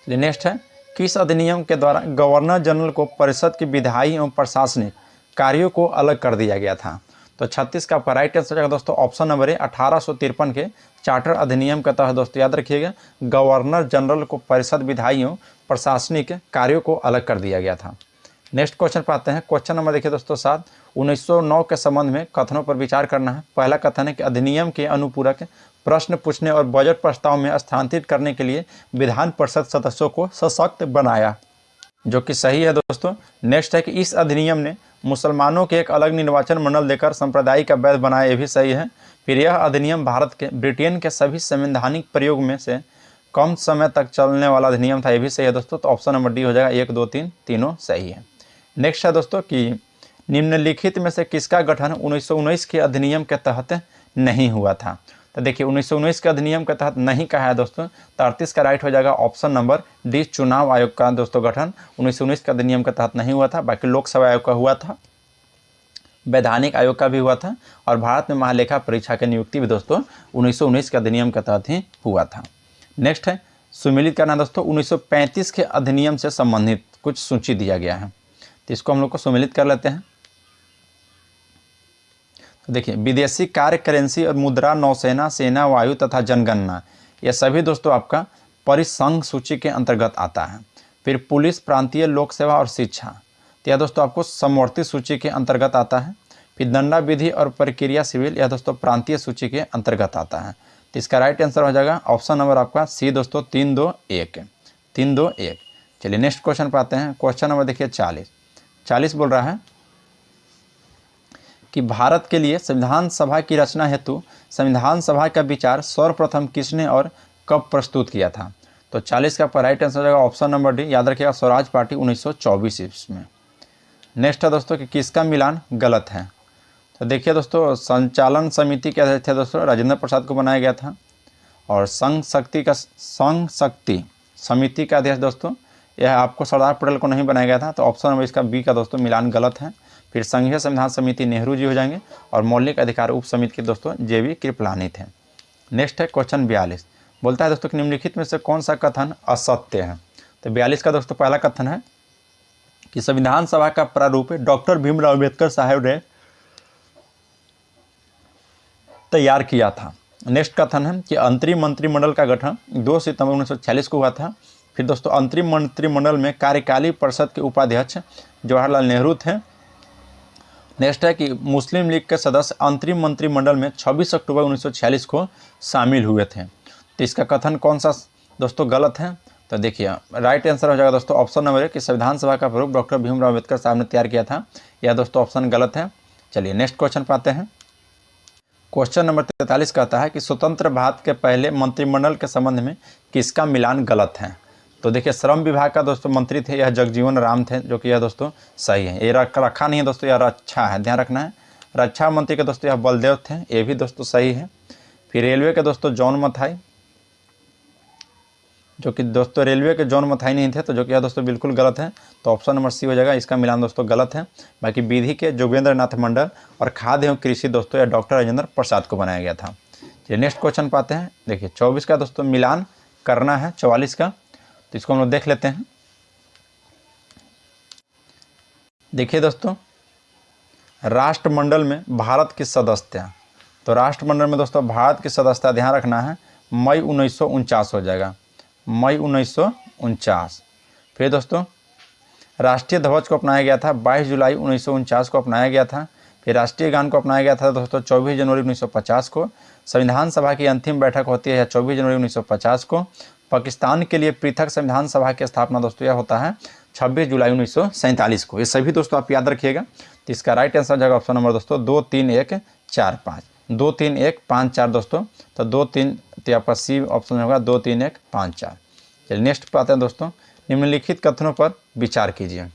नेक्स्ट है, किस अधिनियम के द्वारा गवर्नर जनरल को परिषद की विधायी एवं प्रशासनिक कार्यों को अलग कर दिया गया था? तो 36 का आपका राइट आंसर जाएगा दोस्तों ऑप्शन नंबर ए, 1853 के चार्टर अधिनियम के तहत दोस्तों याद रखिएगा गवर्नर जनरल को परिषद विधायी एवं प्रशासनिक कार्यों को अलग कर दिया गया था। नेक्स्ट क्वेश्चन पर आते हैं। क्वेश्चन नंबर देखिए दोस्तों 7, 1909 के संबंध में कथनों पर विचार करना है। पहला कथन है कि अधिनियम के अनुपूरक प्रश्न पूछने और बजट प्रस्ताव में स्थानांतरित करने के लिए विधान परिषद सदस्यों को सशक्त बनाया, जो कि सही है दोस्तों। नेक्स्ट है कि इस अधिनियम ने मुसलमानों के एक अलग निर्वाचन मंडल देकर संप्रदाय का वैध बनाया, ये भी सही है। फिर यह अधिनियम भारत के ब्रिटेन के सभी संवैधानिक प्रयोग में से कम समय तक चलने वाला अधिनियम था, ये भी सही है दोस्तों। तो ऑप्शन नंबर डी हो जाएगा, 1, 2, 3 तीनों सही है। नेक्स्ट है दोस्तों कि निम्नलिखित में से किसका गठन 1919 के अधिनियम के तहत नहीं हुआ था? तो देखिए 1919 के अधिनियम के तहत नहीं कहा है दोस्तों, 33 का राइट हो जाएगा ऑप्शन नंबर डी, चुनाव आयोग का दोस्तों गठन 1919 के अधिनियम के तहत नहीं हुआ था। बाकी लोकसभा आयोग का हुआ था, वैधानिक आयोग का भी हुआ था और भारत में महालेखा परीक्षा की नियुक्ति भी दोस्तों 1919 के अधिनियम के तहत ही हुआ था। नेक्स्ट है सुमिलित करना दोस्तों, 1935 के अधिनियम से संबंधित कुछ सूची दिया गया है, तो इसको हम लोग को सुमिलित कर लेते हैं। देखिए विदेशी कार्य, करेंसी और मुद्रा, नौसेना, सेना, वायु तथा जनगणना, यह सभी दोस्तों आपका परिसंघ सूची के अंतर्गत आता है। फिर पुलिस, प्रांतीय लोक सेवा और शिक्षा, तो यह दोस्तों आपको समवर्ती सूची के अंतर्गत आता है। फिर दंडा विधि और प्रक्रिया सिविल, यह दोस्तों प्रांतीय सूची के अंतर्गत आता है। तो इसका राइट आंसर हो जाएगा ऑप्शन नंबर आपका सी दोस्तों 321 321। चलिए नेक्स्ट क्वेश्चन पे आते हैं। क्वेश्चन नंबर देखिए 40 बोल रहा है कि भारत के लिए संविधान सभा की रचना हेतु संविधान सभा का विचार सर्वप्रथम किसने और कब प्रस्तुत किया था। तो 40 का राइट आंसर हो जाएगा ऑप्शन नंबर डी, याद रखिएगा स्वराज पार्टी 1924 इसमें। नेक्स्ट है दोस्तों कि किसका मिलान गलत है। तो देखिए दोस्तों, संचालन समिति के अध्यक्ष थे दोस्तों राजेंद्र प्रसाद को बनाया गया था, और संघ शक्ति समिति का अध्यक्ष दोस्तों यह आपको सरदार पटेल को नहीं बनाया गया था। तो ऑप्शन नंबर इसका बी का दोस्तों मिलान गलत है। फिर संघीय संविधान समिति नेहरू जी हो जाएंगे, और मौलिक अधिकार उप समिति के दोस्तों JV कृपलानी थे। नेक्स्ट है क्वेश्चन 42, बोलता है दोस्तों कि निम्नलिखित में से कौन सा कथन असत्य है। तो 42 का दोस्तों पहला कथन है कि संविधान सभा का प्रारूप डॉक्टर भीमराव अम्बेडकर साहब ने तैयार किया था। नेक्स्ट कथन है कि अंतरिम मंत्रिमंडल का गठन 2 सितंबर 1946 को हुआ था। फिर दोस्तों अंतरिम मंत्रिमंडल में कार्यकारी परिषद के उपाध्यक्ष जवाहरलाल नेहरू थे। नेक्स्ट है कि मुस्लिम लीग के सदस्य अंतरिम मंत्रिमंडल में 26 अक्टूबर 1946 को शामिल हुए थे। तो इसका कथन कौन सा दोस्तों गलत है। तो देखिए राइट आंसर हो जाएगा दोस्तों ऑप्शन नंबर 1 कि संविधान सभा का प्रारूप डॉक्टर भीमराव अम्बेडकर साहब ने तैयार किया था। यह दोस्तों ऑप्शन गलत है। चलिए नेक्स्ट क्वेश्चन पे आते हैं। क्वेश्चन नंबर 43 कहता है कि स्वतंत्र भारत के पहले मंत्रिमंडल के संबंध में किसका मिलान गलत है। तो देखिए श्रम विभाग का दोस्तों मंत्री थे यह जगजीवन राम थे, जो कि यह दोस्तों सही है। ये रखा नहीं है दोस्तों, यह रक्षा है, ध्यान रखना है। रक्षा मंत्री के दोस्तों यह बलदेव थे, ये भी दोस्तों सही है। फिर रेलवे के दोस्तों जॉन मथाई, जो कि दोस्तों रेलवे के जॉन मथाई नहीं थे, तो जो कि यह दोस्तों बिल्कुल गलत है। तो ऑप्शन नंबर सी हो जाएगा, इसका मिलान दोस्तों गलत है। बाकी विधि के जोगेंद्र नाथ मंडल और खाद्य एवं कृषि दोस्तों यह डॉक्टर राजेंद्र प्रसाद को बनाया गया था। चलिए नेक्स्ट क्वेश्चन पाते हैं। देखिए 24 का दोस्तों मिलान करना है 44 का, तो इसको हम लोग देख लेते हैं। देखिए दोस्तों राष्ट्रमंडल में भारत की सदस्यता, तो राष्ट्रमंडल में दोस्तों भारत की सदस्यता ध्यान रखना है मई 1949 हो जाएगा, मई 1949। फिर दोस्तों राष्ट्रीय ध्वज को अपनाया गया था 22 जुलाई 1949 को अपनाया गया था। फिर राष्ट्रीय गान को अपनाया गया था दोस्तों 24 जनवरी 1950 को। संविधान सभा की अंतिम बैठक होती है 24 जनवरी 1950 को। पाकिस्तान के लिए पृथक संविधान सभा की स्थापना दोस्तों यह होता है 26 जुलाई 1947 को। ये सभी दोस्तों आप याद रखिएगा। तो इसका राइट आंसर हो जाएगा ऑप्शन नंबर दोस्तों 2 3 1 4 5 2 3 1 5 4 दोस्तों। तो 2 3 तो आपका सी ऑप्शन होगा 2 3 1 5 4। चलिए नेक्स्ट पे आते हैं दोस्तों। निम्नलिखित कथनों पर विचार कीजिए।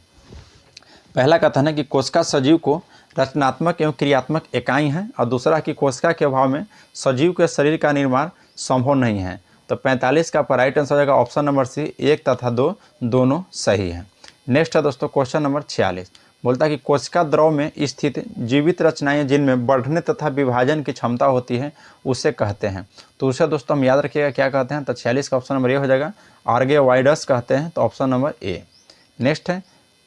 पहला कथन है कि कोशिका सजीव को रचनात्मक एवं क्रियात्मक इकाई है, और दूसरा कि कोशिका के अभाव में सजीव के शरीर का निर्माण संभव नहीं है। तो 45 का राइट आंसर हो जाएगा ऑप्शन नंबर सी 1 तथा 2 दोनों सही है। नेक्स्ट है दोस्तों क्वेश्चन नंबर 46, बोलता है कि कोशिका द्रव में स्थित जीवित रचनाएं जिनमें बढ़ने तथा विभाजन की क्षमता होती है उसे कहते हैं। तो उसे दोस्तों हम याद रखिएगा क्या कहते हैं। तो 46 का ऑप्शन नंबर ए हो जाएगा, आर्गेवाइडस कहते हैं। तो ऑप्शन नंबर ए। नेक्स्ट है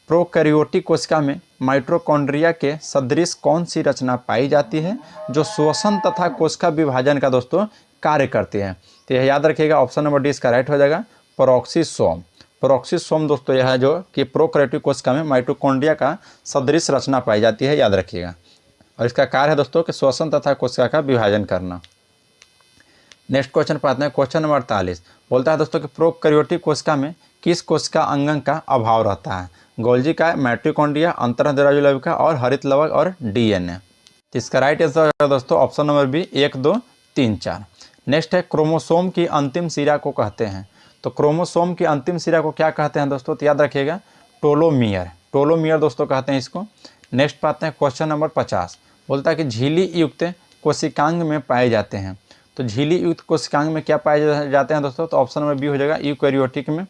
प्रोकैरियोटिक कोशिका में माइटोकॉन्ड्रिया के सदृश कौन सी रचना पाई जाती है जो श्वसन तथा कोशिका विभाजन का दोस्तों कार्य करती है। तो यह याद रखिएगा ऑप्शन नंबर डी इसका राइट हो जाएगा, पेरोक्सिसोम। पेरोक्सिसोम दोस्तों यह है जो कि प्रोकैरियोटिक कोशिका में माइटोकॉन्ड्रिया का सदृश रचना पाई जाती है, याद रखिएगा। और इसका कार्य है दोस्तों कि श्वसन तथा कोशिका का विभाजन करना। नेक्स्ट क्वेश्चन पाते हैं। क्वेश्चन नंबर 48 बोलता है दोस्तों कि प्रोकैरियोटिक कोशिका में किस कोशिका अंगन का अभाव रहता है। गोल्जी का, माइटोकॉन्ड्रिया, अंतर्निहित रज्जुलविका और हरित लवक और DNA। तो इसका राइट आंसर है दोस्तों ऑप्शन नंबर बी 1 2 3 4। नेक्स्ट है क्रोमोसोम की अंतिम सिरा को कहते हैं। तो क्रोमोसोम की अंतिम सिरा को क्या कहते हैं दोस्तों। तो याद रखिएगा टोलोमियर, टोलोमियर दोस्तों कहते हैं इसको। नेक्स्ट पाते हैं क्वेश्चन नंबर 50, बोलता है कि झिल्ली युक्त कोशिकांग में पाए जाते हैं। तो झिल्ली युक्त कोशिकांग में क्या पाए जाते हैं दोस्तों। तो ऑप्शन नंबर बी हो जाएगा यूकैरियोटिक में।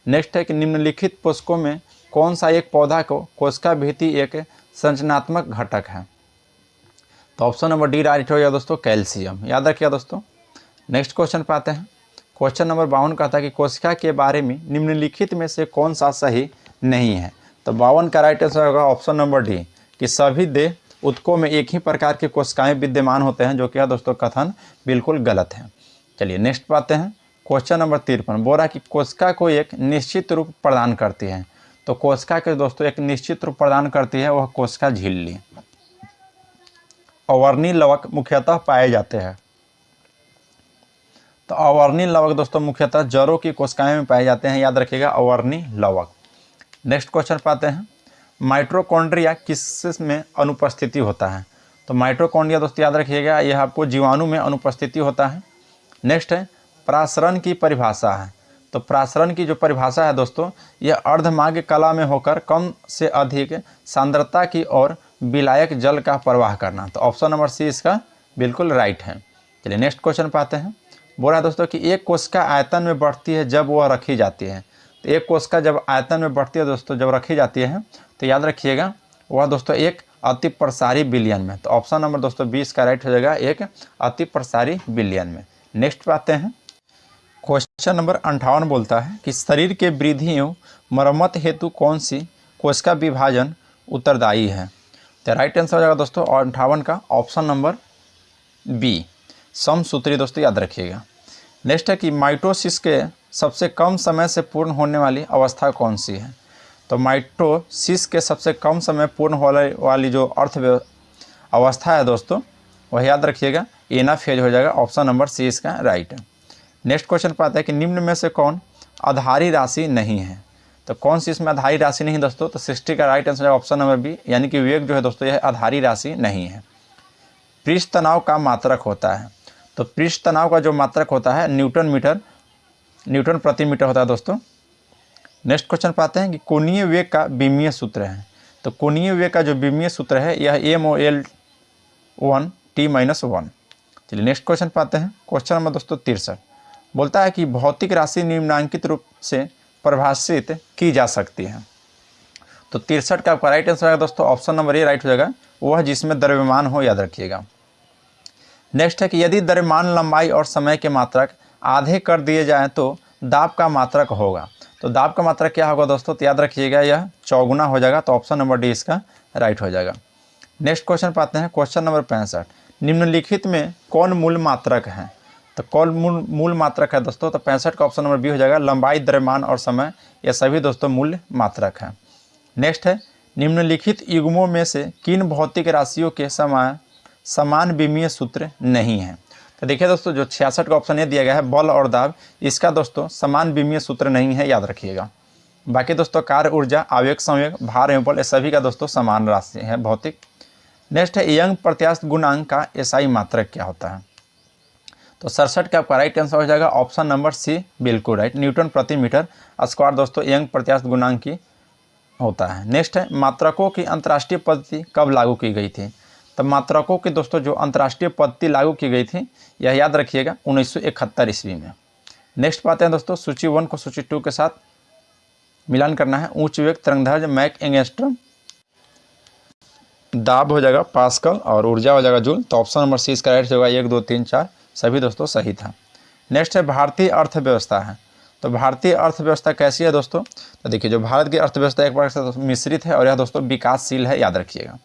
नेक्स्ट है कि निम्नलिखित पोषकों में कौन सा एक पौधा को कोशिका भित्ति एक संरचनात्मक घटक है। तो ऑप्शन नंबर डी राइट हो जाएगा दोस्तों, कैल्शियम, याद रखिएगा दोस्तों। नेक्स्ट क्वेश्चन पे आते हैं। क्वेश्चन नंबर 52 कहता है कि कोशिका के बारे में निम्नलिखित में से कौन सा सही नहीं है। तो 52 का राइट आंसर होगा ऑप्शन नंबर डी कि सभी देह ऊतकों में एक ही प्रकार की कोशिकाएं विद्यमान होते हैं, जो कि दोस्तों कथन बिल्कुल गलत है। चलिए नेक्स्ट पाते हैं। क्वेश्चन नंबर 53 बोल रहा है कि कोशिका को एक निश्चित रूप प्रदान करती है। तो कोशिका के दोस्तों एक निश्चित रूप प्रदान करती है वह कोशिका झिल्ली। अवर्णी लवक मुख्यतः पाए जाते हैं। तो अवर्णी लवक दोस्तों मुख्यतः जड़ों की कोशिकाएं में पाए जाते हैं, याद रखिएगा अवर्णी लवक। नेक्स्ट क्वेश्चन पाते हैं, माइटोकॉन्ड्रिया किस में अनुपस्थिति होता है? तो माइटोकॉन्ड्रिया दोस्तों याद रखिएगा यह आपको जीवाणु में अनुपस्थिति होता है। नेक्स्ट है प्रासरण की परिभाषा है। तो प्रासरण की जो परिभाषा है दोस्तों, यह अर्धमार्ग कला में होकर कम से अधिक सांद्रता की ओर विलायक जल का प्रवाह करना। तो ऑप्शन नंबर सी इसका बिल्कुल राइट है। चलिए नेक्स्ट क्वेश्चन पाते हैं। बोला है दोस्तों कि एक कोशिका आयतन में बढ़ती है जब वह रखी जाती है। तो एक कोशिका जब आयतन में बढ़ती है दोस्तों, जब रखी जाती है, तो याद रखिएगा वह दोस्तों एक अति प्रसारी विलयन में। तो ऑप्शन नंबर दोस्तों 20 का राइट हो जाएगा, एक अति प्रसारी विलयन में। नेक्स्ट पाते हैं, क्वेश्चन नंबर 58 बोलता है कि शरीर के वृद्धि एवं मरम्मत हेतु कौन सी कोशिका विभाजन उत्तरदायी है? तो राइट आंसर हो जाएगा दोस्तों 58 का ऑप्शन नंबर बी, समसूत्री दोस्तों याद रखिएगा। नेक्स्ट है कि माइटोसिस के सबसे कम समय से पूर्ण होने वाली अवस्था कौन सी है? तो माइटोसिस के सबसे कम समय पूर्ण होने वाली जो अवस्था है दोस्तों, वह याद रखिएगा एनाफेज हो जाएगा, ऑप्शन नंबर सी इसका राइट है। नेक्स्ट क्वेश्चन पाता है कि निम्न में से कौन आधारी राशि नहीं है? तो कौन सी इसमें आधारी राशि नहीं दोस्तों? तो 60 का राइट आंसर है ऑप्शन नंबर बी, यानी कि वेग जो है दोस्तों यह आधारी राशि नहीं है। पृष्ठ तनाव का मात्रक होता है। तो पृष्ठ तनाव का जो मात्रक होता है न्यूटन प्रति मीटर होता है दोस्तों। नेक्स्ट क्वेश्चन पाते हैं कि कोणीय वेग का विमीय सूत्र है। तो कोणीय वेग का जो विमीय सूत्र है यह MOL1T-1। चलिए नेक्स्ट क्वेश्चन पाते हैं, क्वेश्चन नंबर दोस्तों 63 बोलता है कि भौतिक राशि निम्नांकित रूप से परिभाषित की जा सकती है। तो 63 का आपका राइट आंसर है दोस्तों ऑप्शन नंबर ए राइट हो जाएगा, वह जिसमें द्रव्यमान हो, याद रखिएगा। नेक्स्ट है कि यदि द्रव्यमान लंबाई और समय के मात्रक आधे कर दिए जाएं तो दाब का मात्रक होगा। तो दाब का मात्रक क्या होगा दोस्तों? तो याद रखिएगा यह चौगुना हो जाएगा, तो ऑप्शन नंबर डी इसका राइट हो जाएगा। नेक्स्ट क्वेश्चन पाते हैं, क्वेश्चन नंबर 65 निम्नलिखित में कौन मूल मात्रक है? तो कौन मूल मात्रक है दोस्तों? तो 65 का ऑप्शन नंबर बी हो जाएगा, लंबाई द्रव्यमान और समय ये सभी दोस्तों मूल मात्रक हैं। नेक्स्ट है निम्नलिखित युग्मों में से किन भौतिक राशियों के समान विमीय सूत्र नहीं है? तो देखिए दोस्तों जो 66 का ऑप्शन ये दिया गया है बल और दाब, इसका दोस्तों समान विमीय सूत्र नहीं है, याद रखिएगा। बाकी दोस्तों कार्य ऊर्जा, आवेग संवेग, भार एवं बल ये सभी का दोस्तों समान राशि है भौतिक। नेक्स्ट है यंग प्रत्यास्थ गुणांक का एसआई मात्रक क्या होता है? तो 67 का आपका राइट आंसर हो जाएगा ऑप्शन नंबर सी बिल्कुल राइट, न्यूटन प्रति मीटर स्क्वायर दोस्तों यंग प्रत्यास्थ गुणांक की होता है। नेक्स्ट है मात्रकों की अंतर्राष्ट्रीय पद्धति कब लागू की गई थी? तब मात्रकों की दोस्तों जो अंतर्राष्ट्रीय पद्धति लागू की गई थी यह याद रखिएगा 1971 ईस्वी में। नेक्स्ट पाते हैं दोस्तों सूची 1 को सूची 2 के साथ मिलान करना है। उच्च वेग तरंगदैर्घ्य मैक एंगस्ट्रम, दाब हो जाएगा पास्कल और ऊर्जा हो जाएगा जूल। तो ऑप्शन नंबर सी इसका राइट होगा, 1 2 3 4 सभी दोस्तों सही था। नेक्स्ट है भारतीय अर्थव्यवस्था है। तो भारतीय अर्थव्यवस्था कैसी है दोस्तों? तो देखिए जो भारत की अर्थव्यवस्था एक बार से मिश्रित है और यह दोस्तों विकासशील है, याद रखिएगा।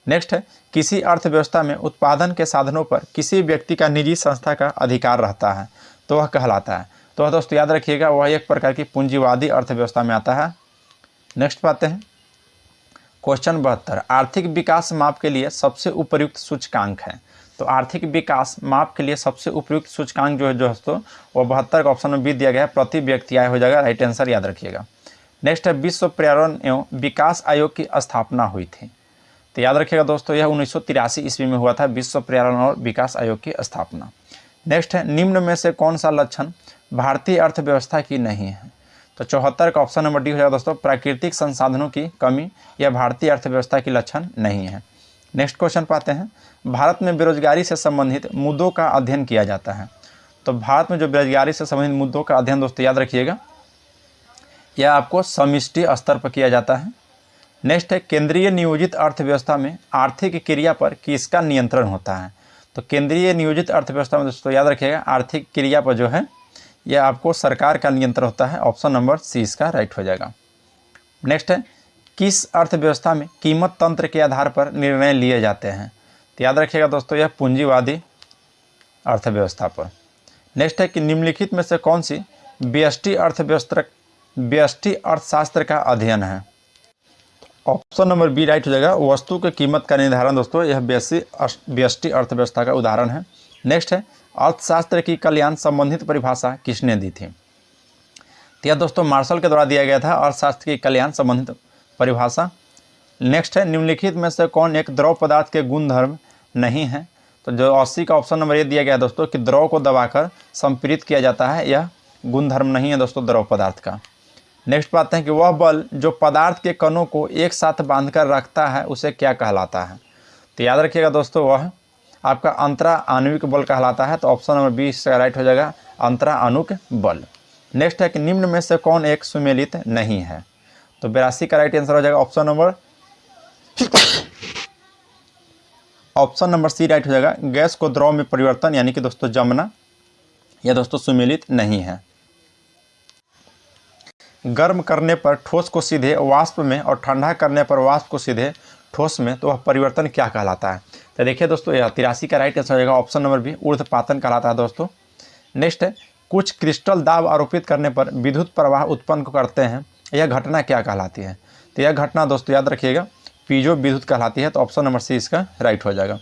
नेक्स्ट है किसी अर्थव्यवस्था में उत्पादन के साधनों पर किसी व्यक्ति का निजी संस्था का अधिकार रहता है तो वह कहलाता है। तो वह दोस्तों याद रखिएगा वह एक प्रकार की पूंजीवादी अर्थव्यवस्था में आता है। नेक्स्ट पाते हैं क्वेश्चन 72 आर्थिक विकास माप के लिए सबसे उपयुक्त सूचकांक है। तो आर्थिक विकास माप के लिए सबसे उपयुक्त सूचकांक जो है दोस्तों वो 72 का ऑप्शन में भी दिया गया है, प्रति व्यक्ति आय हो जाएगा, राइट आंसर याद रखिएगा। नेक्स्ट है विश्व पर्यावरण एवं विकास आयोग की स्थापना हुई थी। तो याद रखिएगा दोस्तों यह 1983 ईस्वी में हुआ था विश्व पर्यावरण और विकास आयोग की स्थापना। नेक्स्ट है निम्न में से कौन सा लक्षण भारतीय अर्थव्यवस्था की नहीं है? तो 74 का ऑप्शन नंबर डी हो जाएगा दोस्तों, प्राकृतिक संसाधनों की कमी यह भारतीय अर्थव्यवस्था की लक्षण नहीं है। नेक्स्ट क्वेश्चन पाते हैं भारत में बेरोजगारी से संबंधित मुद्दों का अध्ययन किया जाता है। तो भारत में जो बेरोजगारी से संबंधित मुद्दों का अध्ययन दोस्तों याद रखिएगा यह आपको समष्टि स्तर पर किया जाता है। नेक्स्ट है केंद्रीय नियोजित अर्थव्यवस्था में आर्थिक क्रिया पर किसका नियंत्रण होता है? तो केंद्रीय नियोजित अर्थव्यवस्था में दोस्तों याद रखिएगा आर्थिक क्रिया पर जो है यह आपको सरकार का नियंत्रण होता है, ऑप्शन नंबर सी इसका राइट हो जाएगा। नेक्स्ट है किस अर्थव्यवस्था में कीमत तंत्र के आधार पर निर्णय लिए जाते हैं? तो याद रखिएगा दोस्तों यह पूंजीवादी अर्थव्यवस्था पर। नेक्स्ट है कि निम्नलिखित में से कौन सी व्यष्टि अर्थशास्त्र का अध्ययन है? ऑप्शन नंबर बी राइट हो जाएगा। वस्तु की कीमत का निर्धारण दोस्तों यह व्यष्टि अर्थव्यवस्था का उदाहरण है। नेक्स्ट है अर्थशास्त्र की कल्याण संबंधित परिभाषा किसने दी थी? तो यह दोस्तों मार्शल के द्वारा दिया गया था अर्थशास्त्र की कल्याण संबंधित परिभाषा। नेक्स्ट है निम्नलिखित में से कौन एक द्रव पदार्थ के गुणधर्म नहीं है? तो जो 80 का ऑप्शन नंबर ये दिया गया है दोस्तों कि द्रव को दबाकर संपीड़ित किया जाता है, यह गुणधर्म नहीं है दोस्तों द्रव पदार्थ का। नेक्स्ट बात है कि वह बल जो पदार्थ के कणों को एक साथ बांधकर रखता है उसे क्या कहलाता है? तो याद रखिएगा दोस्तों वह आपका अंतरा आणविक बल कहलाता है। तो ऑप्शन नंबर बी इसका राइट हो जाएगा अंतरा आणविक बल। नेक्स्ट है कि निम्न में से कौन एक सुमेलित नहीं है? तो 82 का राइट आंसर हो जाएगा ऑप्शन नंबर सी राइट हो जाएगा। गैस को द्रव में परिवर्तन यानी कि दोस्तों जमना, यह दोस्तों सुमेलित नहीं है। गर्म करने पर ठोस को सीधे वाष्प में और ठंडा करने पर वाष्प को सीधे ठोस में, तो वह परिवर्तन क्या कहलाता है? तो देखिए दोस्तों यह 83 का राइट आंसर हो जाएगा ऑप्शन नंबर बी ऊर्ध्वपातन कहलाता है दोस्तों। नेक्स्ट है कुछ क्रिस्टल दाब आरोपित करने पर विद्युत प्रवाह उत्पन्न करते हैं, यह घटना क्या कहलाती है? तो यह घटना दोस्तों याद रखिएगा पीजो विद्युत कहलाती है। तो ऑप्शन नंबर सी इसका राइट हो जाएगा।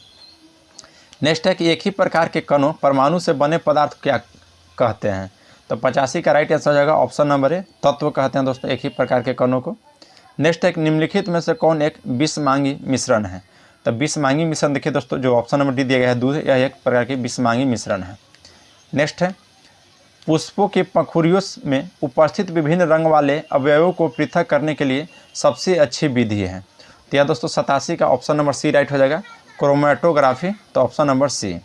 नेक्स्ट है कि एक ही प्रकार के कणों परमाणु से बने पदार्थ क्या कहते हैं? तो 85 का राइट आंसर हो जाएगा ऑप्शन नंबर ए तत्व कहते हैं दोस्तों एक ही प्रकार के कणों को। नेक्स्ट है कि निम्नलिखित में से कौन एक विषमांगी मिश्रण है? तो विषमांगी मिश्रण देखिए दोस्तों जो ऑप्शन नंबर डी दिया गया है दूध, यह एक प्रकार की विषमांगी मिश्रण है। नेक्स्ट है पुष्पों के पंखुड़ियों में उपस्थित विभिन्न रंग वाले अवयवों को पृथक करने के लिए सबसे अच्छी विधि है? तो यह दोस्तों 87 का ऑप्शन नंबर सी राइट हो जाएगा क्रोमेटोग्राफी। तो ऑप्शन नंबर सी।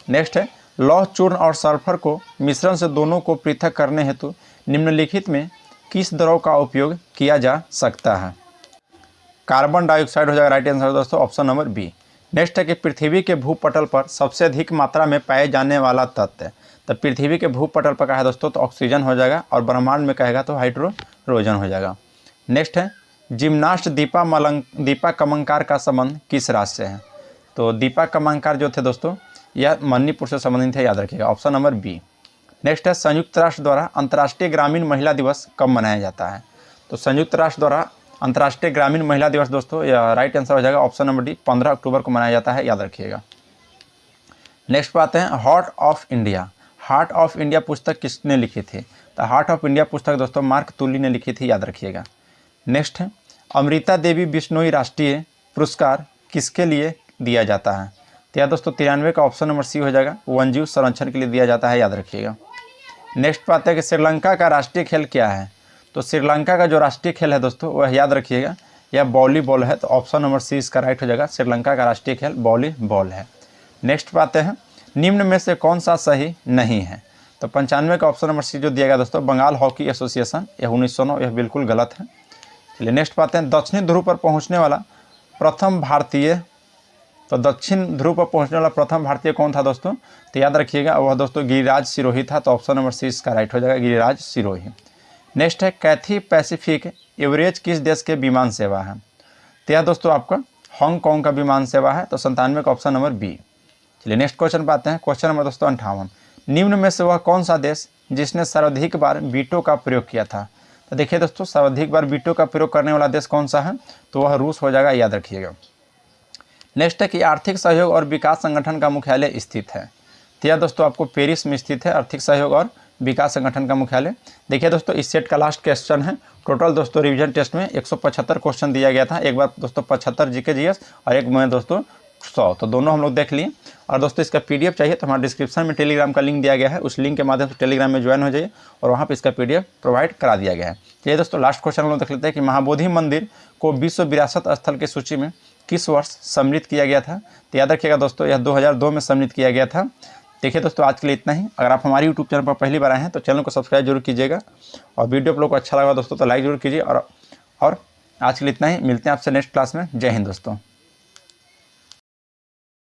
नेक्स्ट है लौह चूर्ण और सल्फर को मिश्रण से दोनों को पृथक करने हेतु निम्नलिखित में किस द्रव का उपयोग किया जा सकता है? कार्बन डाइऑक्साइड हो जाएगा राइट आंसर दोस्तों ऑप्शन नंबर बी। नेक्स्ट है कि पृथ्वी के भूपटल पर सबसे अधिक मात्रा में पाए जाने वाला तत्व है। तो पृथ्वी के भूपटल पर कहा है दोस्तों तो ऑक्सीजन हो जाएगा और ब्रह्मांड में कहेगा तो हाइड्रोजन हो जाएगा। नेक्स्ट है जिम्नास्ट दीपा कमंकार का संबंध किस राज्य से है? तो दीपा कमंकार जो थे दोस्तों यह मणिपुर से संबंधित है, याद रखिएगा ऑप्शन नंबर बी। नेक्स्ट है संयुक्त राष्ट्र द्वारा अंतर्राष्ट्रीय ग्रामीण महिला दिवस कब मनाया जाता है? तो संयुक्त राष्ट्र द्वारा अंतर्राष्ट्रीय ग्रामीण महिला दिवस दोस्तों यह राइट आंसर हो जाएगा ऑप्शन नंबर डी 15 अक्टूबर को मनाया जाता है, याद रखिएगा। नेक्स्ट बात है हार्ट ऑफ इंडिया पुस्तक किसने लिखी थी? तो हार्ट ऑफ इंडिया पुस्तक दोस्तों मार्क तुली ने लिखी थी, याद रखिएगा। नेक्स्ट है अमृता देवी बिश्नोई राष्ट्रीय पुरस्कार किसके लिए दिया जाता है? तो यह दोस्तों 93 का ऑप्शन नंबर सी हो जाएगा वन्यजीव संरक्षण के लिए दिया जाता है, याद रखिएगा। नेक्स्ट बात है कि श्रीलंका का राष्ट्रीय खेल क्या है? तो श्रीलंका का जो राष्ट्रीय खेल है दोस्तों वह याद रखिएगा यह वॉलीबॉल है। तो ऑप्शन नंबर सी इसका राइट हो जाएगा श्रीलंका का राष्ट्रीय खेल वॉलीबॉल है। नेक्स्ट बात है निम्न में से कौन सा सही नहीं है? तो 95 का ऑप्शन नंबर सी जो दिया गया दोस्तों बंगाल हॉकी एसोसिएशन यह 1909 यह बिल्कुल गलत है। चलिए नेक्स्ट बात है दक्षिणी ध्रुव पर पहुँचने वाला प्रथम भारतीय, तो दक्षिण ध्रुव पर पहुंचने वाला प्रथम भारतीय कौन था दोस्तों? तो याद रखिएगा वह दोस्तों गिरिराज सिरोही था। तो ऑप्शन नंबर सी इसका राइट हो जाएगा गिरिराज सिरोही। नेक्स्ट है कैथी पैसिफिक एवरेज किस देश के विमान सेवा है? तो यह दोस्तों आपका हांगकांग का विमान सेवा है। तो 97 का ऑप्शन नंबर बी। चलिए नेक्स्ट क्वेश्चन पे आते हैं। क्वेश्चन नंबर दोस्तों 58 निम्न में से वह कौन सा देश जिसने सर्वाधिक बार वीटो का प्रयोग किया था? तो देखिए दोस्तों सर्वाधिक बार वीटो का प्रयोग करने वाला देश कौन सा है? तो वह रूस हो जाएगा, याद रखिएगा। नेक्स्ट है कि आर्थिक सहयोग और विकास संगठन का मुख्यालय स्थित है? तो यह दोस्तों आपको पेरिस में स्थित है आर्थिक सहयोग और विकास संगठन का मुख्यालय। देखिए दोस्तों इस सेट का लास्ट क्वेश्चन है। टोटल दोस्तों रिवीजन टेस्ट में 175 क्वेश्चन दिया गया था, एक बार दोस्तों 75 जीके जीएस और एक में दोस्तों 100, तो दोनों हम लोग देख लिए। और दोस्तों इसका पीडीएफ चाहिए तो हमारे डिस्क्रिप्शन में टेलीग्राम का लिंक दिया गया है, उस लिंक के माध्यम से टेलीग्राम में ज्वाइन हो जाइए और वहाँ पर इसका पीडीएफ प्रोवाइड करा दिया गया है। चलिए दोस्तों लास्ट क्वेश्चन हम लोग देख लेते हैं कि महाबोधि मंदिर को विश्व विरासत स्थल की सूची में किस वर्ष सम्मिलित किया गया था? तो याद रखिएगा दोस्तों यह 2002 में सम्मिलित किया गया था। देखिए दोस्तों आज के लिए इतना ही। अगर आप हमारे यूट्यूब चैनल पर पहली बार आए हैं तो चैनल को सब्सक्राइब जरूर कीजिएगा और वीडियो आप लोग को अच्छा लगा दोस्तों तो लाइक जरूर कीजिए। और आज के लिए इतना ही, मिलते हैं आपसे नेक्स्ट क्लास में। जय हिंद दोस्तों।